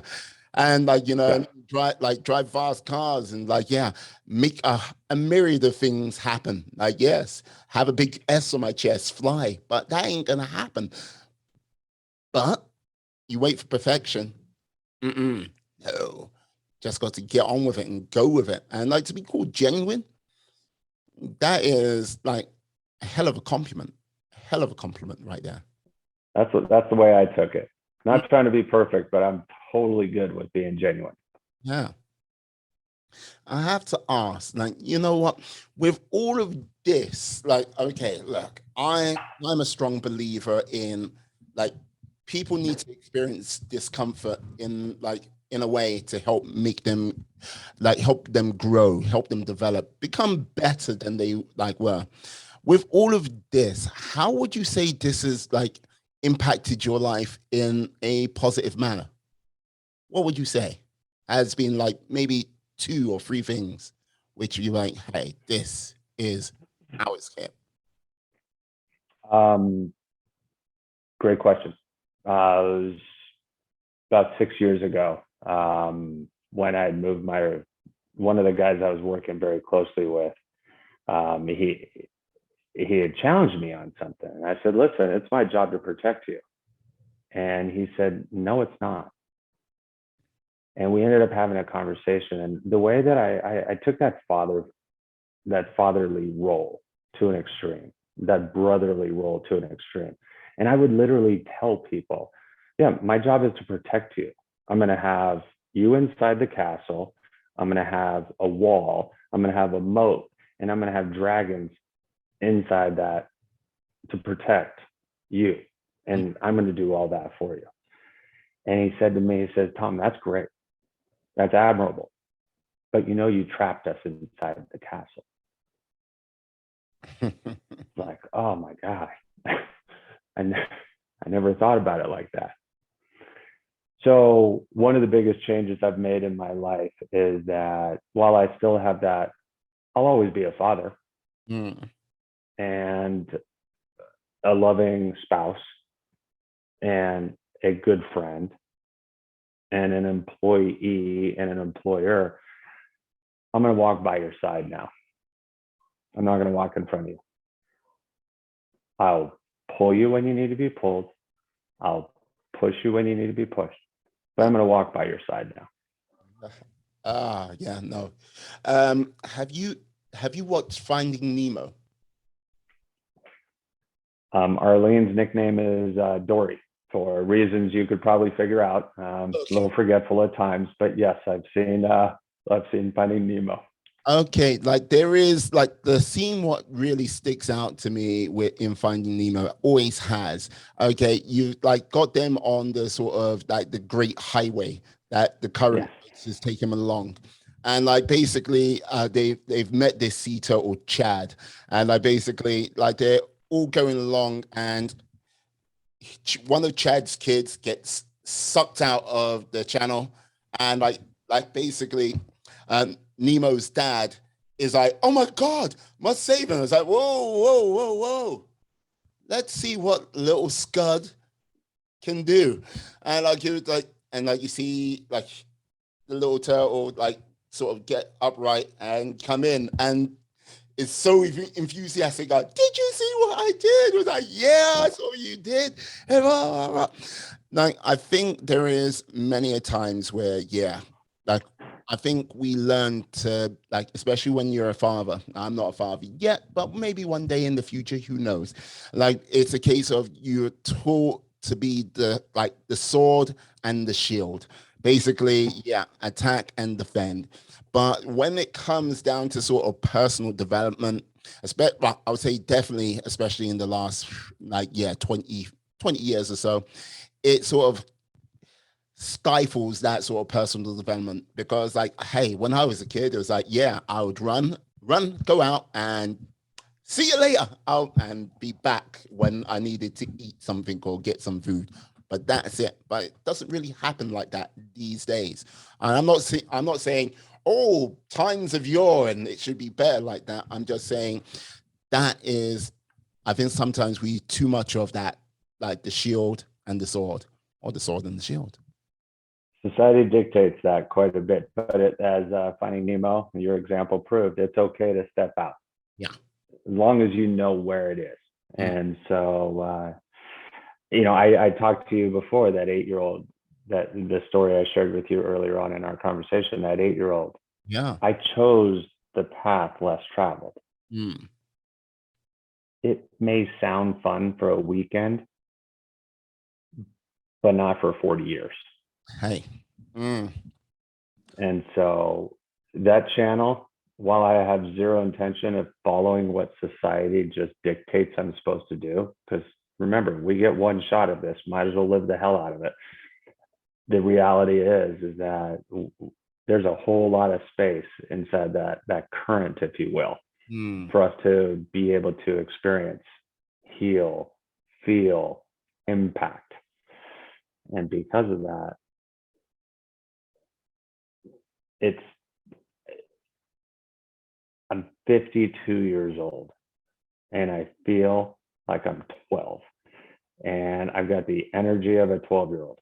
And like, you know, Yeah. drive fast cars and like, yeah, make a myriad of things happen. Like, yes, have a big S on my chest, fly, but that ain't gonna happen. But you wait for perfection. Mm-mm, no, just got to get on with it and go with it. And like to be called genuine, that is like a hell of a compliment right there. That's the way I took it. Not trying to be perfect, but I'm totally good with being genuine. Yeah. I have to ask, like, you know what? With all of this, like, okay, look, I'm a strong believer in like people need to experience discomfort in like in a way to help make them like help them grow, help them develop, become better than they like were. With all of this, how would you say this has like impacted your life in a positive manner? What would you say has been like maybe two or three things which you like, hey, this is how it's kept? Um, Great question. It was about 6 years ago, when I had moved one of the guys I was working very closely with, he had challenged me on something. And I said, "Listen, it's my job to protect you." And he said, "No, it's not." And we ended up having a conversation. And the way that I took that fatherly role to an extreme, that brotherly role to an extreme. And I would literally tell people, "Yeah, my job is to protect you. I'm going to have you inside the castle. I'm going to have a wall. I'm going to have a moat, and I'm going to have dragons inside that to protect you. And I'm going to do all that for you." And he said to me, he says, "Tom, that's great. That's admirable. But you trapped us inside the castle." Like, oh my God. I never thought about it like that. So one of the biggest changes I've made in my life is that while I still have that, I'll always be a father Mm. and a loving spouse and a good friend and an employee and an employer. I'm going to walk by your side now. I'm not going to walk in front of you. I'll pull you when you need to be pulled. I'll push you when you need to be pushed. But I'm going to walk by your side now. Yeah, no. Have you watched Finding Nemo? Arlene's nickname is Dory, for reasons you could probably figure out. A little forgetful at times, but yes, I've seen Finding Nemo. Okay, like there is like the scene what really sticks out to me with in Finding Nemo always has. Okay, you like got them on the sort of like the great highway that the current is taking them along. And like basically they've met this sea turtle Chad. And like basically like they're all going along and one of Chad's kids gets sucked out of the channel, and like basically, Nemo's dad is like, "Oh my God, must save him!" It's like, "Whoa, whoa, whoa, whoa! Let's see what little Scud can do," and like you like, and like you see like the little turtle like sort of get upright and come in and is so enthusiastic. Like, did you see what I did? It was like, yeah, I saw what you did. Like, I think there is many a times where, yeah, like I think we learn to like, especially when you're a father. I'm not a father yet, but maybe one day in the future, who knows? Like, it's a case of you're taught to be the sword and the shield. Basically, yeah, attack and defend. But when it comes down to sort of personal development, well, I would say definitely, especially in the last like, yeah, 20 years or so, it sort of stifles that sort of personal development because like, hey, when I was a kid, it was like, yeah, I would run, go out and see you later. I'll and be back when I needed to eat something or get some food. But that's it. But it doesn't really happen like that these days. And I'm not saying, oh, times of yore and it should be better like that. I'm just saying that is, I think sometimes we too much of that, like the shield and the sword, or the sword and the shield. Society dictates that quite a bit, but as Finding Nemo, your example proved, it's okay to step out. Yeah. As long as you know where it is. And so, I talked to you before, that 8-year-old, that the story I shared with you earlier on in our conversation, that 8-year-old. Yeah. I chose the path less traveled. It may sound fun for a weekend, but not for 40 years. Hey. And so that channel, while I have zero intention of following what society just dictates I'm supposed to do, because remember, we get one shot of this, might as well live the hell out of it. The reality is that there's a whole lot of space inside that current, if you will, for us to be able to experience, heal, feel, impact. And because of that, I'm 52 years old and I feel like I'm 12 and I've got the energy of a 12-year-old.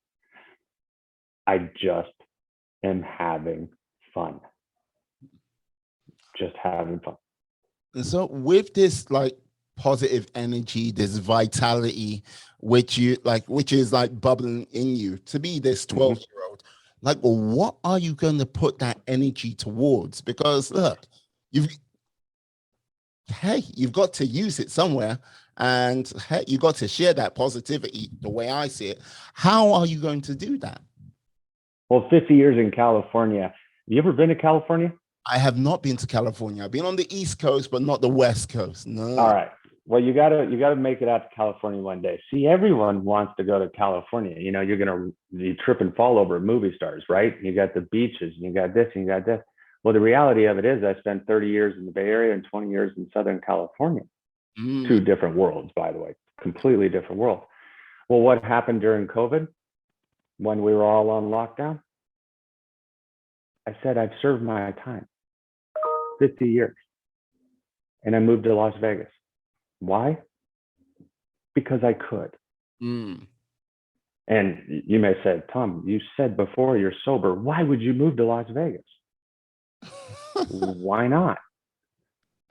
I just am having fun. Just having fun. And so with this like positive energy, this vitality, which is like bubbling in you to be this 12-year-old, like, well, what are you going to put that energy towards? Because look, you've got to use it somewhere, and hey, you got to share that positivity the way I see it. How are you going to do that? Well, 50 years in California. Have you ever been to California? I have not been to California. I've been on the East Coast, but not the West Coast. No. All right. Well, you gotta make it out to California one day. See, everyone wants to go to California. You trip and fall over movie stars, right? You got the beaches, and you got this, and you got this. Well, the reality of it is, I spent 30 years in the Bay Area and 20 years in Southern California. 2 different worlds, by the way, completely different worlds. Well, what happened during COVID when we were all on lockdown? I said, I've served my time, 50 years. And I moved to Las Vegas. Why? Because I could. And you may say, Tom, you said before you're sober. Why would you move to Las Vegas? Why not?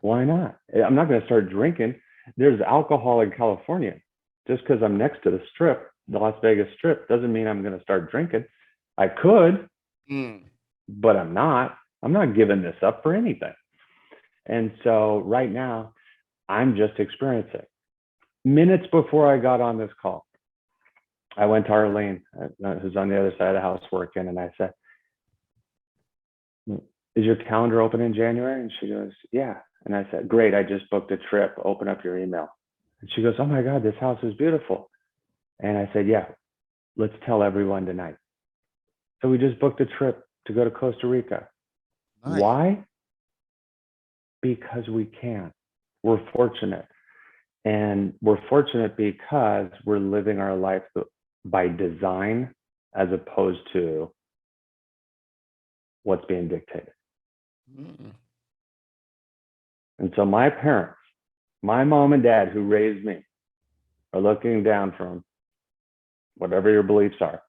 Why not? I'm not going to start drinking There's alcohol in California. Just because I'm next to the strip, the Las Vegas Strip, doesn't mean I'm going to start drinking. I could, but I'm not. I'm not giving this up for anything. And so right now, I'm just experiencing. Minutes before I got on this call, I went to Arlene, who's on the other side of the house working, and I said, is your calendar open in January? And she goes, yeah. And I said, great, I just booked a trip. Open up your email. And she goes, oh my God, this house is beautiful. And I said, yeah, let's tell everyone tonight. So we just booked a trip to go to Costa Rica. Nice. Why? Because we can. We're fortunate. And we're fortunate because we're living our life by design as opposed to what's being dictated. And so my parents, my mom and dad who raised me, are looking down from whatever your beliefs are.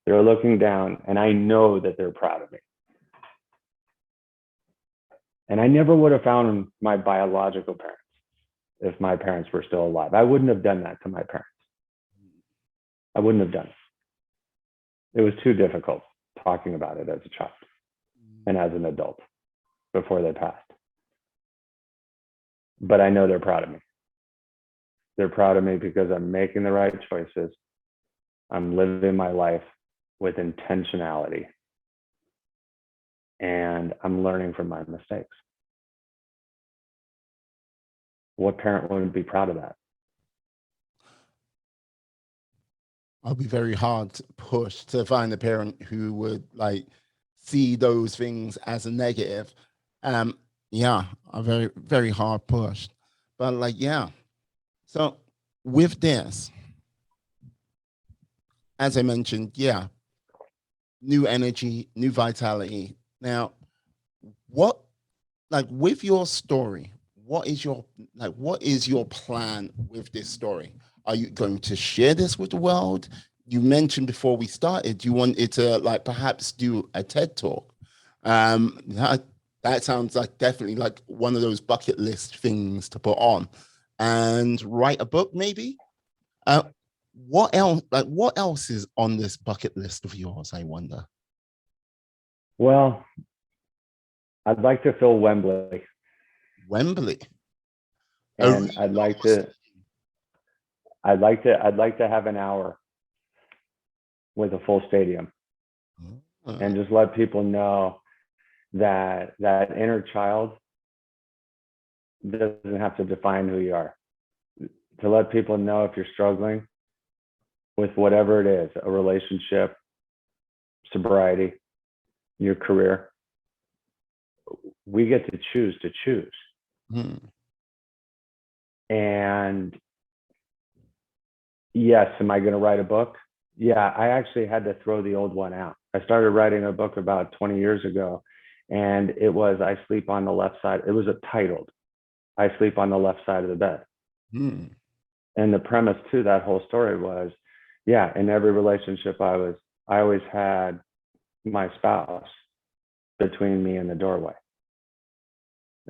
They're looking down, and I know that they're proud of me. And I never would have found my biological parents if my parents were still alive. I wouldn't have done that to my parents. I wouldn't have done it. It was too difficult talking about it as a child and as an adult before they passed. But I know they're proud of me. They're proud of me because I'm making the right choices. I'm living my life with intentionality. And I'm learning from my mistakes. What parent wouldn't be proud of that? I'll be very hard pushed to find a parent who would like see those things as a negative. Yeah, I'm very, very hard pushed. But like, yeah. So with this, as I mentioned, yeah, new energy, new vitality. Now, what, like with your story, what is your plan with this story? Are you going to share this with the world? You mentioned before we started, you wanted to like perhaps do a TED talk. That sounds like definitely like one of those bucket list things to put on, and write a book maybe. What else? Like what else is on this bucket list of yours? I wonder. Well, I'd like to fill Wembley. Wembley. And I'd like to have an hour with a full stadium and just let people know that that inner child doesn't have to define who you are. To let people know if you're struggling with whatever it is, a relationship, sobriety, your career, we get to choose. And yes, am I going to write a book? Yeah, I actually had to throw the old one out. I started writing a book about 20 years ago, and it was I sleep on the left side. It was titled, I sleep on the left side of the bed. And the premise to that whole story was, yeah, in every relationship I always had my spouse between me and the doorway.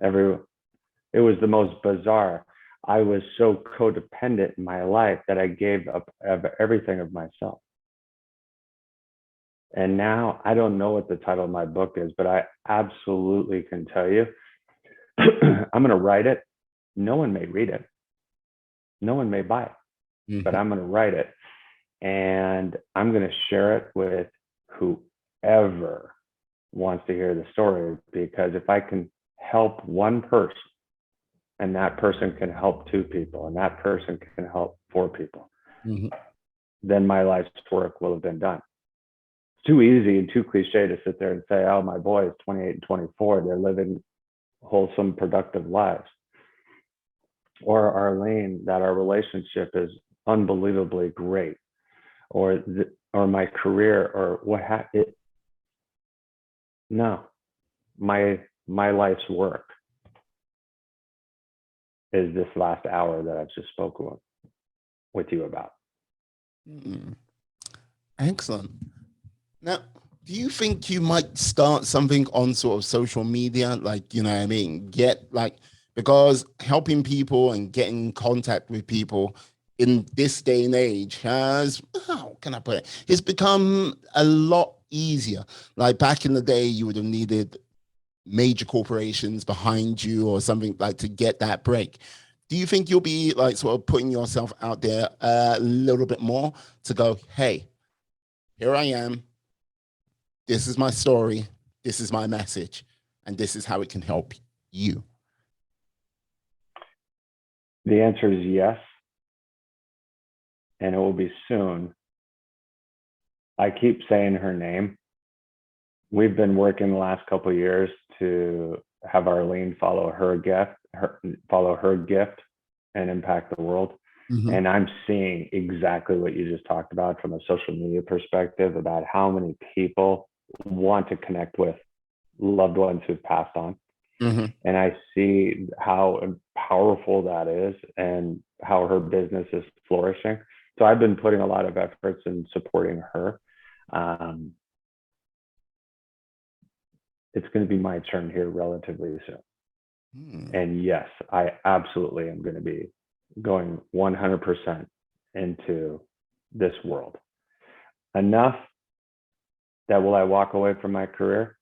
It was the most bizarre. I was so codependent in my life that I gave up everything of myself. And now I don't know what the title of my book is, but I absolutely can tell you, I'm going to write it. No one may read it. No one may buy it, but I'm going to write it. And I'm going to share it with whoever wants to hear the story, because if I can help one person, and that person can help two people, and that person can help four people, then my life's work will have been done. It's too easy and too cliche to sit there and say, oh, my boy is 28 and 24. They're living wholesome, productive lives. Or Arlene, that our relationship is unbelievably great. Or my career, or what it. No, my life's work is this last hour that I've just spoken with you about. Excellent. Now, do you think you might start something on sort of social media? Like, you know what I mean? because helping people and getting in contact with people in this day and age has, how can I put it? It's become a lot easier. Like back in the day, you would have needed major corporations behind you or something like to get that break. Do you think you'll be like sort of putting yourself out there a little bit more to go, hey, here I am. This is my story. This is my message. And this is how it can help you? The answer is yes, and it will be soon. I keep saying her name. We've been working the last couple of years to have Arlene follow her gift and impact the world. Mm-hmm. And I'm seeing exactly what you just talked about from a social media perspective about how many people want to connect with loved ones who've passed on. Mm-hmm. And I see how powerful that is and how her business is flourishing. So I've been putting a lot of efforts in supporting her. It's going to be my turn here relatively soon. And yes, I absolutely am going to be going 100% into this world. Enough that will I walk away from my career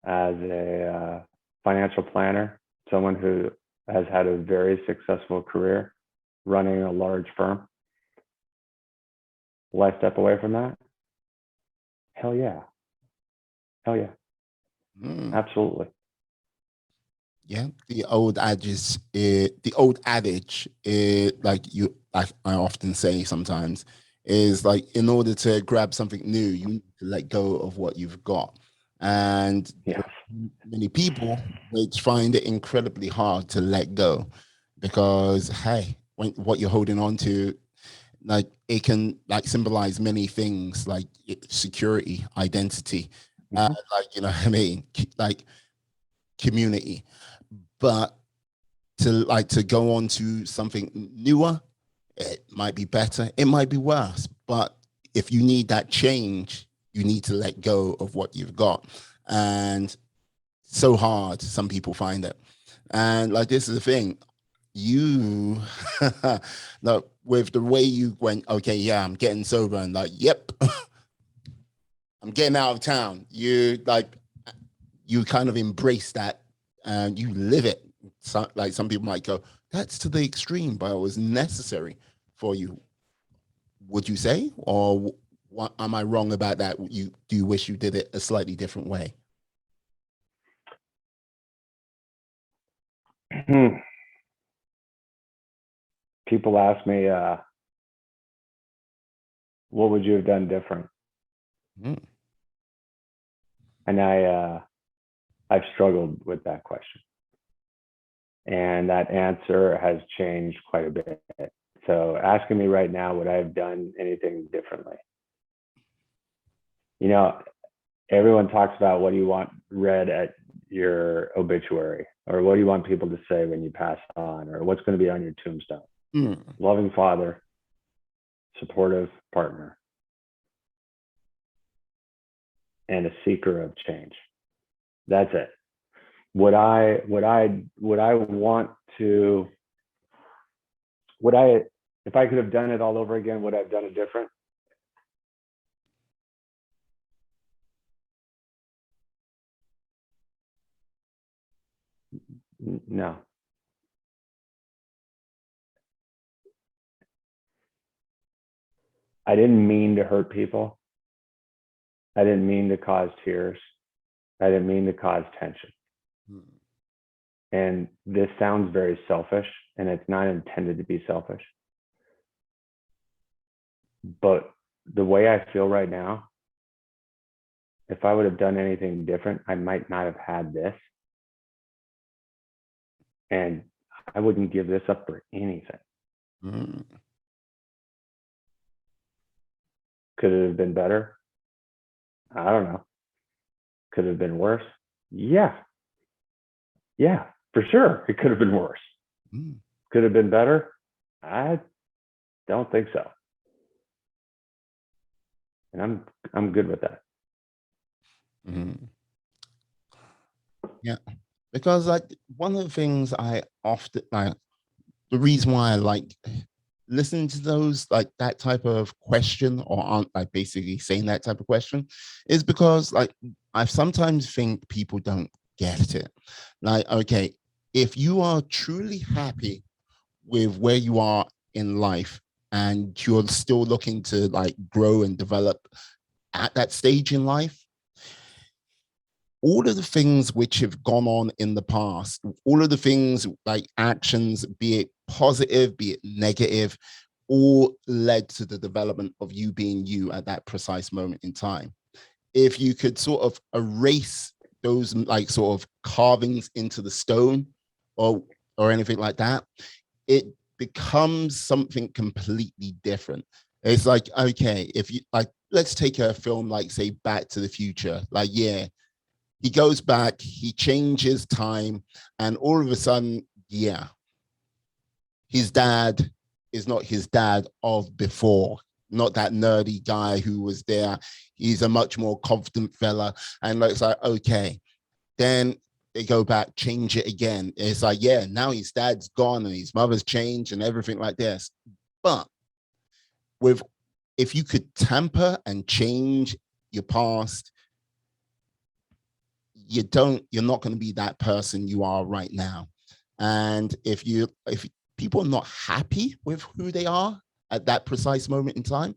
as a financial planner, someone who has had a very successful career running a large firm. Will I step away from that? Hell yeah. Hell yeah. Absolutely. Yeah, the old adage, like I often say sometimes, is like in order to grab something new, you need to let go of what you've got. And yes, many people, which find it incredibly hard to let go, because hey, what you're holding on to, like it can like symbolize many things, like security, identity, like you know what I mean, like community. But to go on to something newer, it might be better, it might be worse. But if you need that change, you need to let go of what you've got. And so hard, some people find it. And like this is the thing, you look, with the way you went, okay, yeah, I'm getting sober, and like, yep, I'm getting out of town. You kind of embrace that and you live it. So, like some people might go, that's to the extreme, but it was necessary for you. Would you say, or what, am I wrong about that? Do you wish you did it a slightly different way? People ask me, what would you have done different? And I've struggled with that question. And that answer has changed quite a bit. So asking me right now, would I have done anything differently? You know, everyone talks about what do you want read at your obituary, or what do you want people to say when you pass on, or what's going to be on your tombstone? Loving father, supportive partner, and a seeker of change. That's it. Would I want to, if I could have done it all over again, would I have done it different? No. I didn't mean to hurt people. I didn't mean to cause tears. I didn't mean to cause tension. And this sounds very selfish, and it's not intended to be selfish. But the way I feel right now, if I would have done anything different, I might not have had this. And I wouldn't give this up for anything. Could it have been better? I don't know. Could it have been worse? Yeah. Yeah, for sure. It could have been worse. Could it have been better? I don't think so. And I'm good with that. Yeah. because like one of the things I often like, the reason why I like listening to those like that type of question or aren't like basically saying that type of question is because like I sometimes think people don't get it. Like, okay, if you are truly happy with where you are in life and you're still looking to like grow and develop at that stage in life, all of the things which have gone on in the past, all of the things like actions, be it positive, be it negative, all led to the development of you being you at that precise moment in time. If you could sort of erase those like sort of carvings into the stone or anything like that, it becomes something completely different. It's like, okay, if you like, let's take a film like say Back to the Future. Like, yeah, he goes back, he changes time, and all of a sudden, yeah, his dad is not his dad of before, not that nerdy guy who was there. He's a much more confident fella. And it's like, okay, then they go back, change it again. It's like, yeah, now his dad's gone and his mother's changed and everything like this. But with if you could tamper and change your past, you're not going to be that person you are right now. And if people are not happy with who they are at that precise moment in time,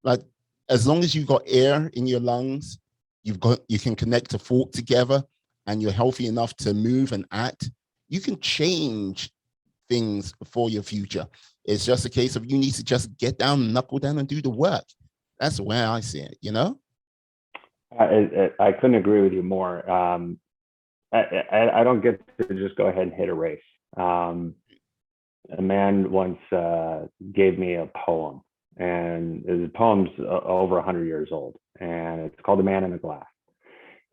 like as long as you've got air in your lungs, you can connect a thought together and you're healthy enough to move and act, you can change things for your future. It's just a case of you need to just get down, knuckle down, and do the work. That's the way I see it, you know? I couldn't agree with you more. I don't get to just go ahead and hit a race. A man once gave me a poem, and the poem's over 100 years old, and it's called "The Man in the Glass."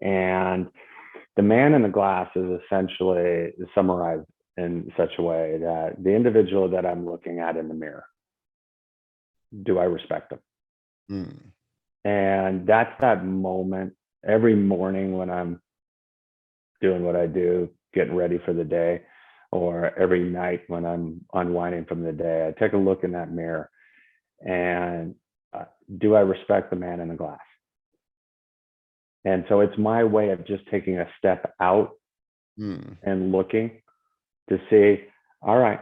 And the man in the glass is essentially summarized in such a way that the individual that I'm looking at in the mirror, do I respect them? Mm. And that's that moment every morning when I'm doing what I do, getting ready for the day, or every night when I'm unwinding from the day, I take a look in that mirror and do I respect the man in the glass? And so it's my way of just taking a step out and looking to see, all right,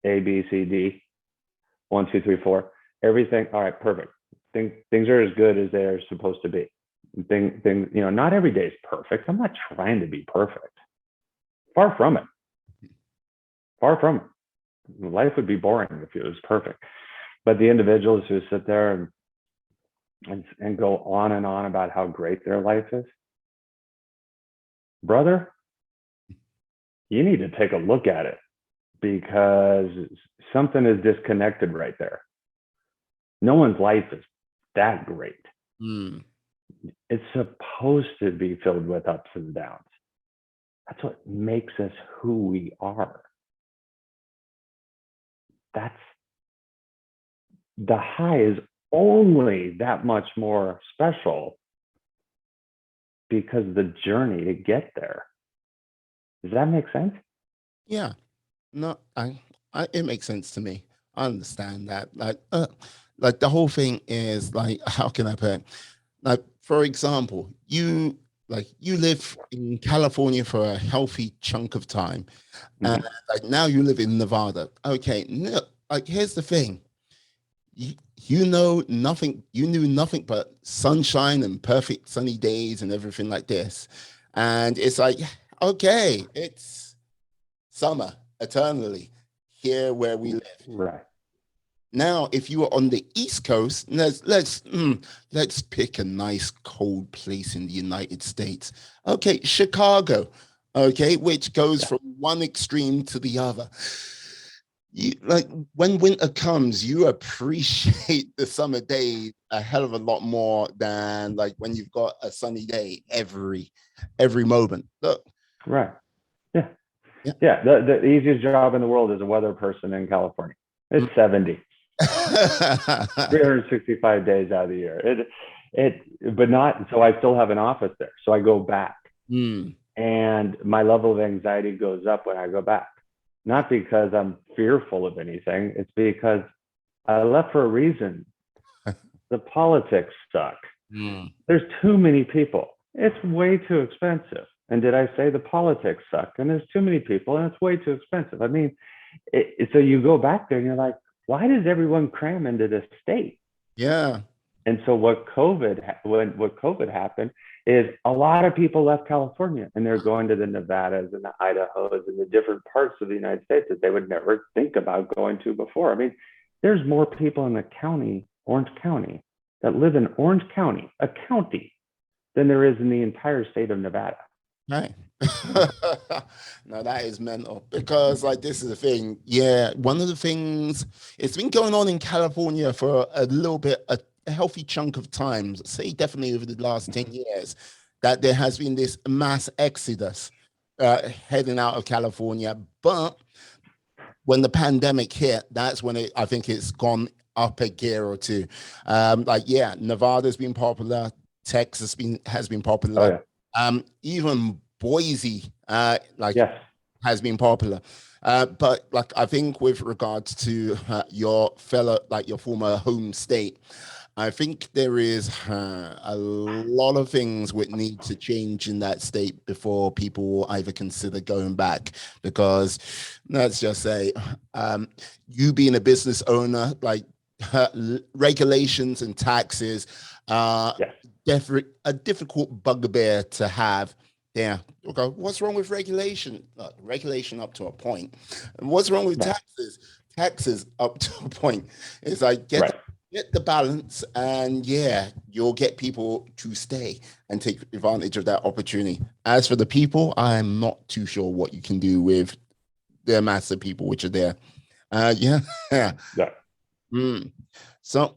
A, B, C, D, 1, 2, 3, 4, everything. All right, perfect. Things are as good as they're supposed to be. Things, not every day is perfect. I'm not trying to be perfect. Far from it. Far from it. Life would be boring if it was perfect. But the individuals who sit there and go on and on about how great their life is, brother, you need to take a look at it, because something is disconnected right there. No one's life is that great. It's supposed to be filled with ups and downs. That's what makes us who we are. That's the high is only that much more special because the journey to get there. Does that make sense? Yeah. No, it makes sense to me. I understand that. Like the whole thing is like, how can I put it? Like, for example, you live in California for a healthy chunk of time, and like now you live in Nevada. Okay, no, like here's the thing. You know nothing, you knew nothing but sunshine and perfect sunny days and everything like this. And it's like, okay, it's summer eternally here where we live. Right. Now, if you are on the East Coast, let's pick a nice cold place in the United States. Okay, Chicago. Okay, which goes from one extreme to the other. You like when winter comes, you appreciate the summer day a hell of a lot more than like when you've got a sunny day every moment. Look, Right. Yeah. yeah. Yeah. The easiest job in the world is a weather person in California. It's 70. 365 days out of the year. But not, so I still have an office there. So I go back. And my level of anxiety goes up when I go back. Not because I'm fearful of anything, it's because I left for a reason. The politics suck. Mm. There's too many people. It's way too expensive. And did I say the politics suck? And there's too many people and it's way too expensive. I mean, so you go back there and you're like, why does everyone cram into this state? Yeah. And so what COVID happened is a lot of people left California and they're going to the Nevadas and the Idahos and the different parts of the United States that they would never think about going to before. I mean, there's more people in the county, Orange County, that live in Orange County, a county, than there is in the entire state of Nevada. Right. No, that is mental because like this is the thing. Yeah, one of the things it's been going on in California for a little bit, a healthy chunk of time, say definitely over the last 10 years, that there has been this mass exodus heading out of California. But when the pandemic hit, that's when I think it's gone up a gear or two. Like, yeah, Nevada's been popular, Texas has been popular. Oh, yeah. Even Boise, Yes. has been popular. But like, I think with regards to your fellow, like your former home state, I think there is a lot of things would need to change in that state before people will either consider going back. Because let's just say, you being a business owner, like regulations and taxes are Yes. a difficult bugbear to have. Yeah. Okay. What's wrong with regulation? Regulation up to a point. And what's wrong with Right. taxes? Taxes up to a point. It's like Right. get the balance, and yeah, you'll get people to stay and take advantage of that opportunity. As for the people, I'm not too sure what you can do with the mass of people which are there. Yeah. Yeah. Mm. So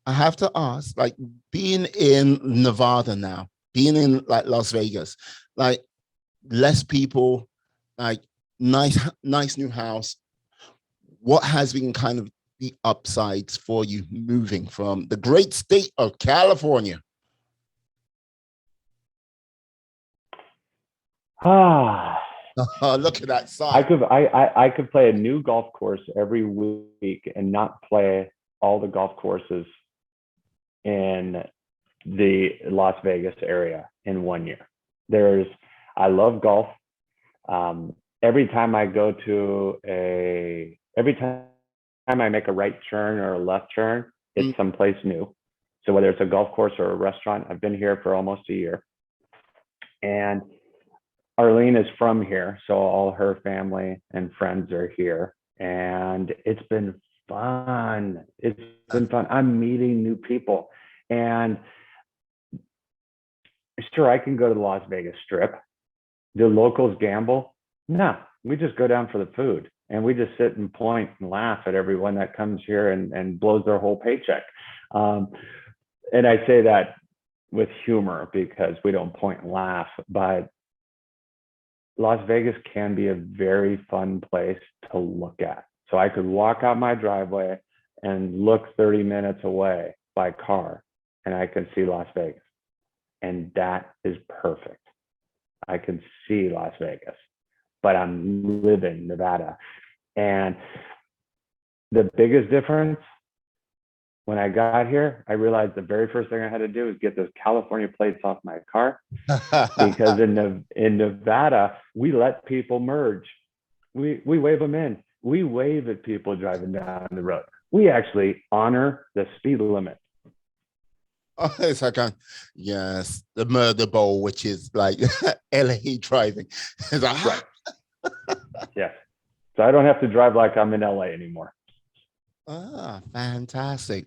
I have to ask, like being in Nevada now, being in like Las Vegas, like less people, like nice new house. What has been kind of the upsides for you moving from the great state of California? Look at that side. I could play a new golf course every week and not play all the golf courses in the Las Vegas area in 1 year. I love golf. Every time I make a right turn or a left turn, it's someplace new. So whether it's a golf course or a restaurant, I've been here for almost a year. And Arlene is from here, so all her family and friends are here. And it's been fun. It's been fun. I'm meeting new people. And sure, I can go to the Las Vegas Strip. Do locals gamble? No, we just go down for the food. And we just sit and point and laugh at everyone that comes here and blows their whole paycheck. And I say that with humor because we don't point and laugh, but Las Vegas can be a very fun place to look at. So I could walk out my driveway and look 30 minutes away by car and I can see Las Vegas. And that is perfect. I can see Las Vegas, but I'm living Nevada. And the biggest difference, when I got here, I realized the very first thing I had to do was get those California plates off my car. Because in Nevada, we let people merge. We wave them in. We wave at people driving down the road. We actually honor the speed limit. Oh, it's like yes, the murder bowl, which is like LA driving. It's like, right. Yes. So I don't have to drive like I'm in LA anymore. Fantastic.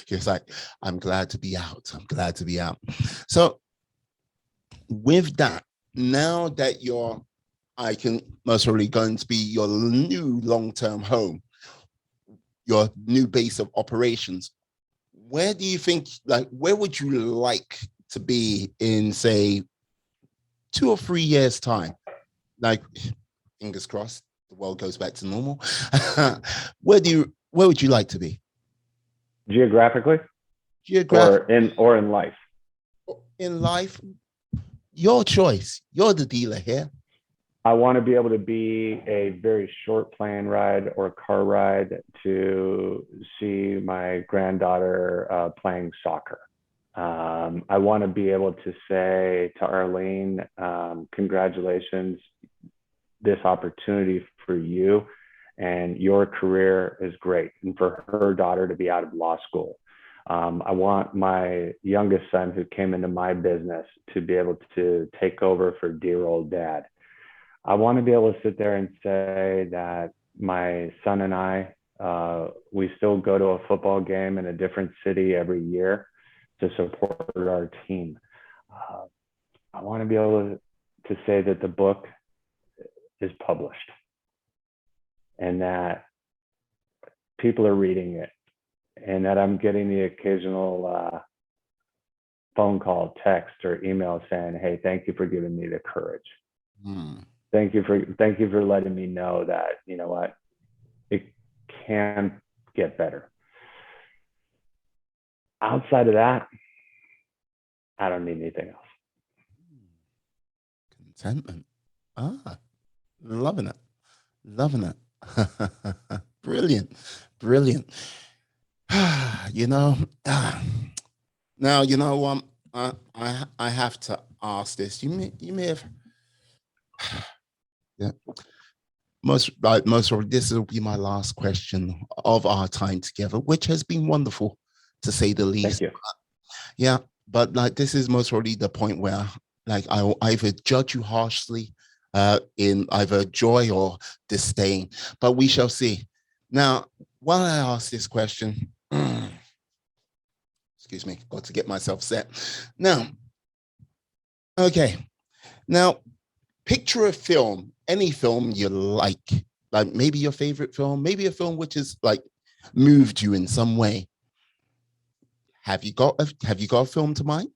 It's like, I'm glad to be out. So with that, now that I can most probably going to be your new long-term home, your new base of operations, where do you think, like, where would you like to be in, say, 2 or 3 years' time? Like, fingers crossed, the world goes back to normal. Where would you like to be? Geographically? Or in life? In life, Your choice. You're the dealer here. I want to be able to be a very short plane ride or car ride to see my granddaughter playing soccer. I want to be able to say to Arlene, congratulations, this opportunity for you and your career is great. And for her daughter to be out of law school. I want my youngest son who came into my business to be able to take over for dear old dad. I want to be able to sit there and say that my son and I, we still go to a football game in a different city every year to support our team. I want to be able to say that the book is published and that people are reading it and that I'm getting the occasional phone call, text, or email saying, hey, thank you for giving me the courage. Thank you for letting me know that, you know what, it can get better. Outside of that, I don't need anything else. Contentment. Loving it. Loving it. Brilliant. Brilliant. You know, now, you know, I have to ask this. You may have, yeah. Most probably, this will be my last question of our time together, which has been wonderful, to say the least. Thank you. Yeah, but like this is most probably the point where, like, I will either judge you harshly, in either joy or disdain. But we shall see. Now, while I ask this question, excuse me, got to get myself set. Now, okay. Now, picture a film, any film you like maybe your favorite film, maybe a film which is like moved you in some way. Have you got a film to mind?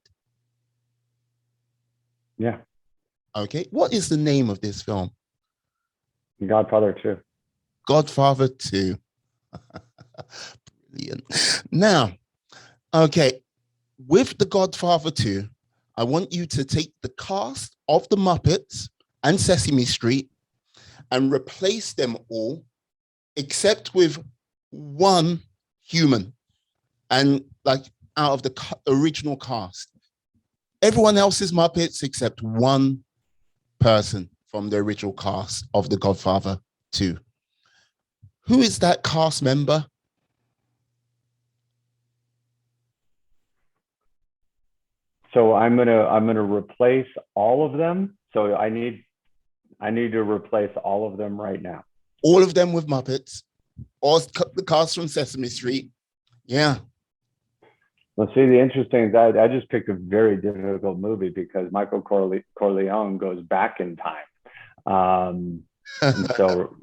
Yeah. Okay. What is the name of this film? Godfather 2. Godfather 2. Brilliant. Now, okay, with the Godfather 2, I want you to take the cast of the Muppets and Sesame Street and replace them all except with one human, and like out of the original cast. Everyone else is Muppets except one person from the original cast of The Godfather 2. Who is that cast member? So I'm gonna replace all of them. So I need to replace all of them right now. All of them with Muppets, or the cast from Sesame Street. Yeah. Let's see. The interesting is I just picked a very difficult movie because Michael Corleone goes back in time. And so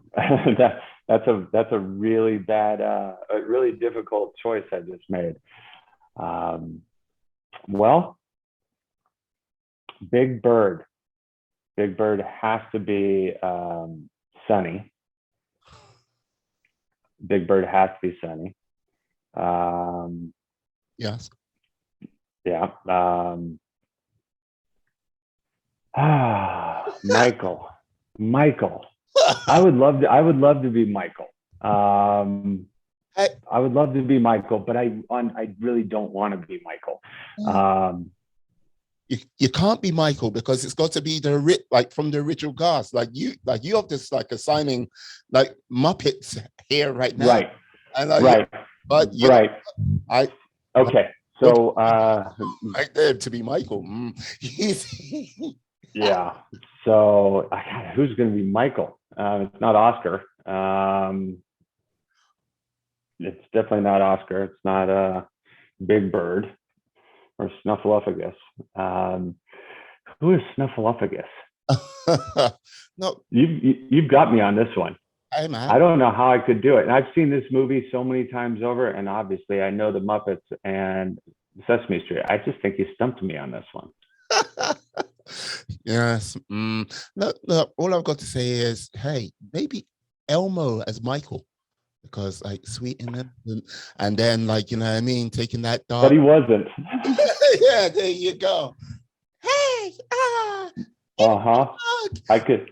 that's a really bad, a really difficult choice I just made. Well, Big Bird. Big Bird has to be Sunny. Big Bird has to be Sunny. Yes. Yeah. Michael. I would love to be Michael. I would love to be Michael, but I really don't want to be Michael. You can't be Michael because it's got to be from the original cast. Like you have this like assigning like Muppets here right now. Right. And right. But right. Okay. So right there to be Michael. Yeah. So who's going to be Michael? It's not Oscar. It's definitely not Oscar. It's not Big Bird or Snuffleupagus. Who is Snuffleupagus? No, you've got me on this one. Hey, man. I don't know how I could do it. And I've seen this movie so many times over, and obviously I know the Muppets and Sesame Street. I just think you stumped me on this one. Yes. No, all I've got to say is, hey, maybe Elmo as Michael, because like sweet and then like, you know what I mean, taking that dark. But he wasn't. Yeah, there you go. Hey, Uh-huh. I could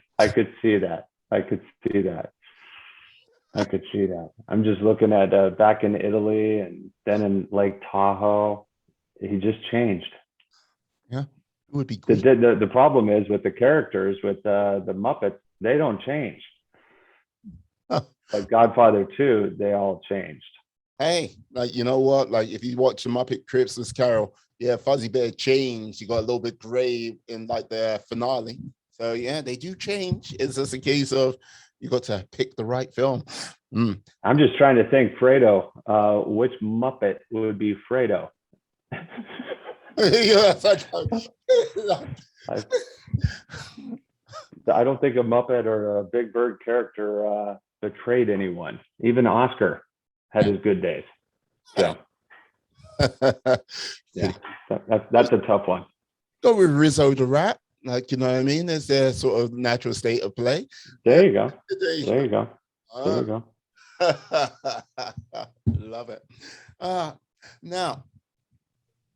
see that. I could see that. I'm just looking at back in Italy and then in Lake Tahoe. He just changed. Yeah, it would be The, great. the problem is with the characters, with the Muppets, they don't change. But Godfather 2, they all changed. Hey, like, you know what? Like, if you watch the Muppet Christmas Carol, yeah, Fuzzy Bear changed. You got a little bit gray in like the finale. So yeah, they do change. It's just a case of you got to pick the right film. Mm. I'm just trying to think, Fredo. Which Muppet would be Fredo? Yes, I don't think a Muppet or a Big Bird character betrayed anyone. Even Oscar had his good days. So yeah, that's a tough one. Go with Rizzo the Rat. Like, you know what I mean? It's their sort of natural state of play. There you go. There you go. There you go. Love it. Now,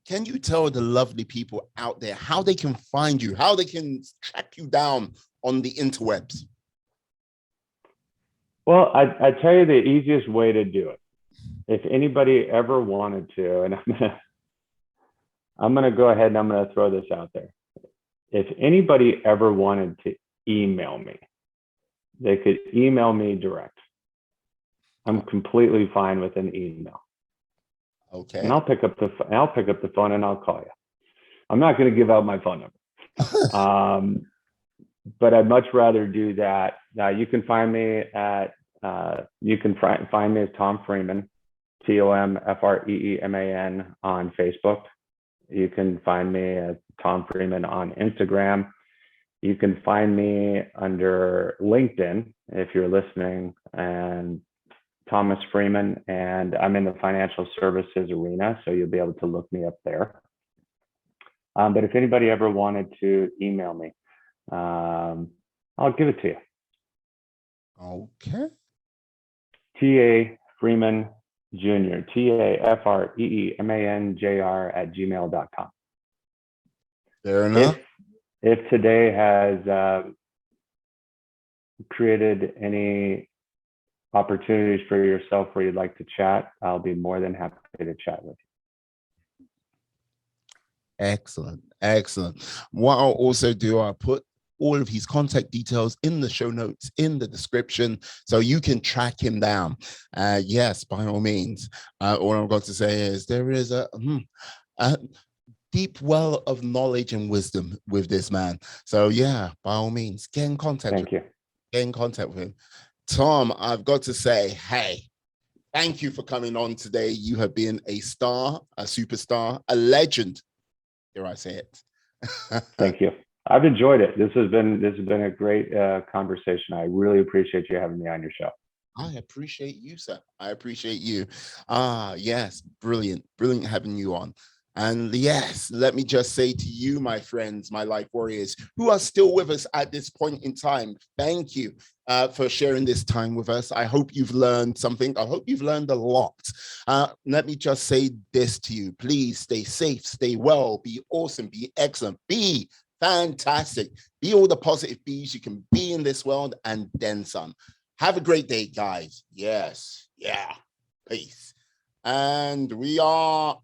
can you tell the lovely people out there how they can find you, how they can track you down on the interwebs? Well, I tell you the easiest way to do it. If anybody ever wanted to, and I'm gonna go ahead and I'm gonna throw this out there. If anybody ever wanted to email me, they could email me direct. I'm completely fine with an email. Okay. And I'll pick up the phone and I'll call you. I'm not going to give out my phone number, but I'd much rather do that. You can find me at find me as Tom Freeman, TomFreeman on Facebook. You can find me at Tom Freeman on Instagram. You can find me under LinkedIn if you're listening, and Thomas Freeman, and I'm in the financial services arena, so you'll be able to look me up there. But if anybody ever wanted to email me, I'll give it to you. Okay. T.A. Freeman Jr., TAFREEMANJR @gmail.com. Fair enough. If today has created any opportunities for yourself where you'd like to chat, I'll be more than happy to chat with you. Excellent. Excellent. What I'll also do, I'll put all of his contact details in the show notes, in the description, so you can track him down. Yes, by all means. All I'm going to say is there is a deep well of knowledge and wisdom with this man. So yeah, by all means, get in contact. Thank you. Get in contact with him. Tom, I've got to say, hey, thank you for coming on today. You have been a star, a superstar, a legend. Dare I say it? Thank you. I've enjoyed it. This has been a great conversation. I really appreciate you having me on your show. I appreciate you, sir. I appreciate you. Yes, brilliant, brilliant having you on. And yes, let me just say to you, my friends, my life warriors, who are still with us at this point in time, thank you for sharing this time with us. I hope you've learned something. I hope you've learned a lot. Let me just say this to you. Please stay safe, stay well, be awesome, be excellent, be fantastic, be all the positive bees you can be in this world and then some. Have a great day, guys. Yes. Yeah. Peace. And we are